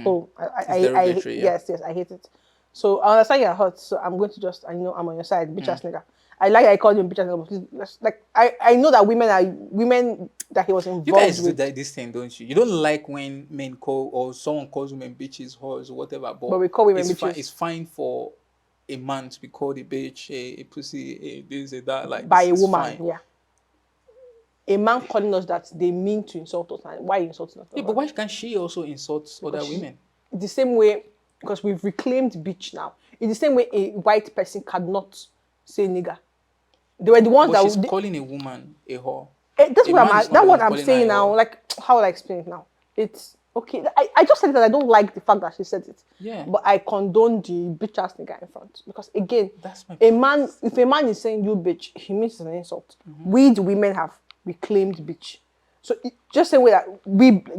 Oh, It's derogatory, yeah. yes, I hate it. So I understand you're hurt, so I'm going to just, I know I'm on your side, bitch ass nigga. I like I called him bitch ass nigga, but please, like I know that women that he was You involved guys do with, that this thing, don't you? You don't like when men call or someone calls women bitches, whores, or whatever. but But we call women it's fine. bitches It's fine for a man to be called a bitch, a pussy, a this, a that. Like by this a is woman. fine. Yeah, a man calling us that they mean to insult us, and why are you insulting us? Yeah, but why can't she also insult other Because women? the same way, because we've reclaimed bitch now. In the same way, a white person cannot say nigger. They were the ones But she's that calling a woman a whore. that's A what man is not that's the what one I'm calling her a saying now. whore. Like, how will I explain it now? It's okay. I just said it and I don't like the fact that she said it. Yeah. But I condone the bitch ass nigga in front. Because again, That's my a point. man, if a man is saying you bitch, he means it's an insult. We the women have reclaimed bitch. So just same way that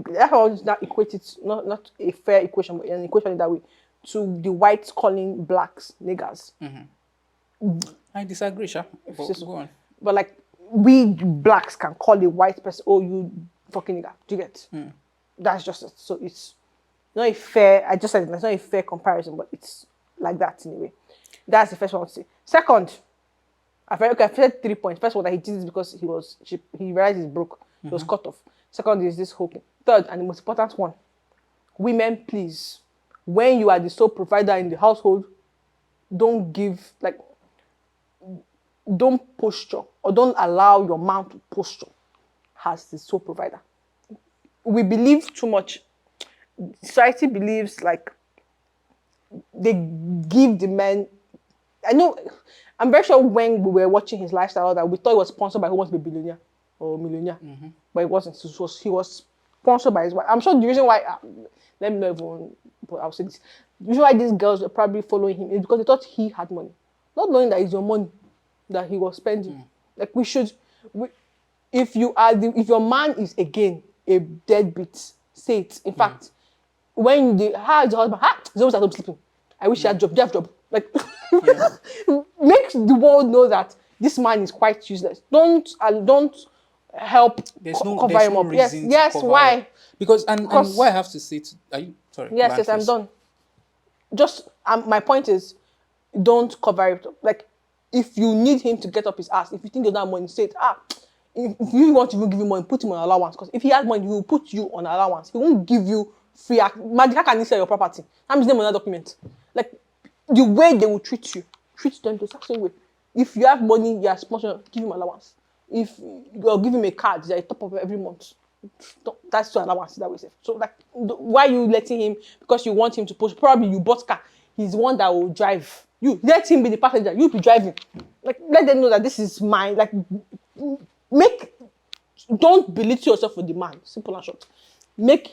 that's how I not equate it, not a fair equation, but an equation that way to the whites calling blacks niggers. I disagree, Sha. But Sis- go on. But like we blacks can call a white person, oh you fucking nigga. Do you get? That's just it. So it's not a fair. I just said it's not a fair comparison, but it's like that anyway. That's the first one to say. Second, I've said 3 points. First one that he did this because he realized he's broke. He was cut off. Second is this whole thing. Third, and the most important one, women, please, when you are the sole provider in the household, don't posture or don't allow your man to posture as the sole provider. We believe too much. Society believes like they give the men. I know. I'm very sure when we were watching his lifestyle that we thought he was sponsored by Who Wants to Be a Billionaire or Millionaire, but it wasn't. He was sponsored by his wife. I'm sure the reason why. Let me know everyone. But I'll say this. The reason why these girls were probably following him is because they thought he had money, not knowing that it's your money that he was spending. Like if your man is again a deadbeat, say it. In fact, when the husband, he's always at home sleeping. I wish he had job. Do you have job? Like, make the world know that this man is quite useless. Don't help cover there's him no up. Yes, reason to yes. cover Why? because and what I Because have to say to are you sorry, yes, land I'm first. done. Just my point is, don't cover it up. Like, if you need him to get up his ass, if you think you don't have money, say it. If you want to even give him money, put him on allowance. Because if he has money, he will put you on allowance. He won't give you free. Imagine how can he sell your property? How much name on that document? Like, the way they will treat you, treat them the same way. If you have money, you are sponsored, give him allowance. If you'll give him a card, they top up every month. That's your allowance that way. So like, why are you letting him? Because you want him to push. Probably you bought car. He's the one that will drive. You let him be the passenger. You be driving. Like, let them know that this is mine. Like, don't belittle yourself for the man. Simple and short. Let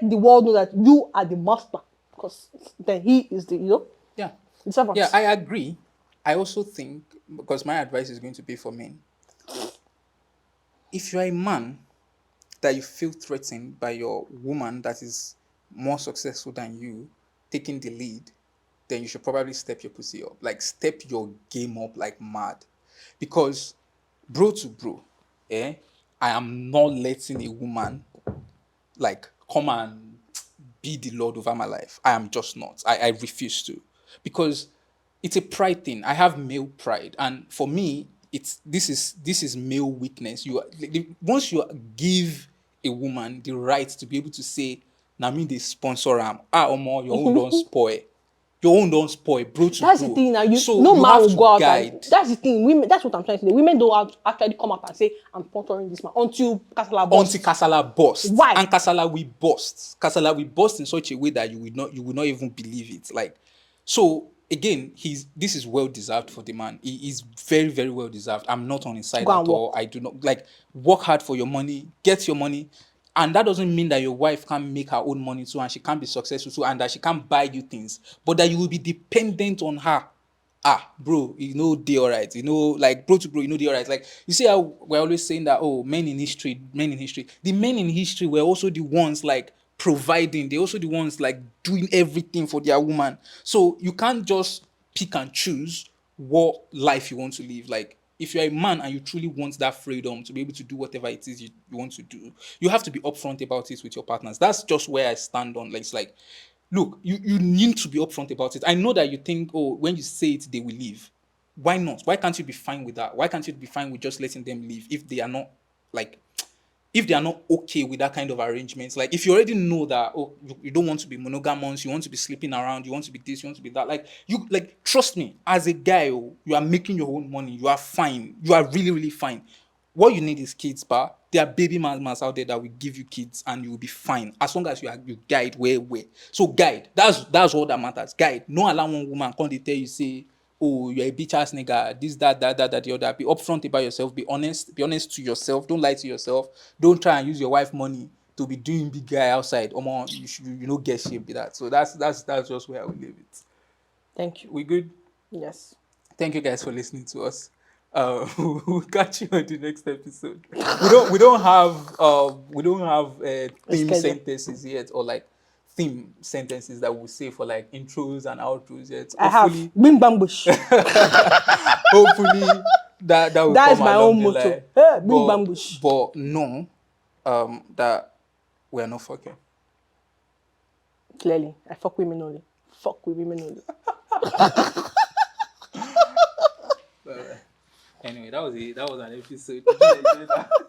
the world know that you are the master, because then he is Yeah. the servant. Yeah, I agree. I also think because my advice is going to be for men. If you're a man that you feel threatened by your woman that is more successful than you taking the lead, then you should probably step your pussy up. Like, step your game up like mad. Because, bro to bro, I am not letting a woman, like, come and be the Lord over my life. I am just not. I refuse to. Because it's a pride thing. I have male pride. And for me, this is male weakness. Once you give a woman the right to be able to say, "Na me they sponsor am, omo, your own don't spoil." Your own don't spoil, bro to That's the bro. thing now. So No you man have will to go out guide. and that's the thing. Women, that's what I'm trying to say. Women don't actually come up and say, "I'm sponsoring this man" until Kasala boss. Until Kasala burst. Why? And Kasala will burst. Kasala will burst in such a way that you will not even believe it. Like, so again, this is well deserved for the man. He is very, very well deserved. I'm not on his side Go at and all. work. I do not like work hard for your money, get your money. And that doesn't mean that your wife can't make her own money too and she can't be successful too and that she can't buy you things, but that you will be dependent on her. Bro, they all right. Like, bro to bro, they all right. Like, you see how we're always saying that, oh, men in history. The men in history were also the ones, like, providing. They're also the ones, like, doing everything for their woman. So you can't just pick and choose what life you want to live. Like, if you're a man and you truly want that freedom to be able to do whatever it is you want to do, you have to be upfront about it with your partners. That's just where I stand on. Like, it's like, look, you need to be upfront about it. I know that you think, oh, when you say it, they will leave. Why not? Why can't you be fine with that? Why can't you be fine with just letting them leave if they are not, like, if they are not okay with that kind of arrangements? Like, if you already know that, oh, you don't want to be monogamous, you want to be sleeping around, you want to be this, you want to be that, like, trust me, as a guy, oh, you are making your own money, you are fine, you are really, really fine. What you need is kids, but there are baby mamas out there that will give you kids and you will be fine as long as you guide where. So guide. That's all that matters. Guide. No allow one woman come they tell you, say, oh, you're a bitch ass nigga, this, that, the other. Be upfront about yourself, be honest to yourself, don't lie to yourself, don't try and use your wife money to be doing big guy outside. You know get shit be that. So that's just where I will leave it. Thank you. We good? Yes. Thank you guys for listening to us. We'll catch you on the next episode. We don't have theme Schedule. sentences yet, or like theme sentences that we'll say for like intros and outros yet. I have Hopefully, bing bang bush. hopefully that will That's come my along own the motto. line. Hey, bing bang bush. But no, that we are not fucking. Clearly, I fuck women only. Fuck with women only. Anyway, that was an episode. Did you enjoy that?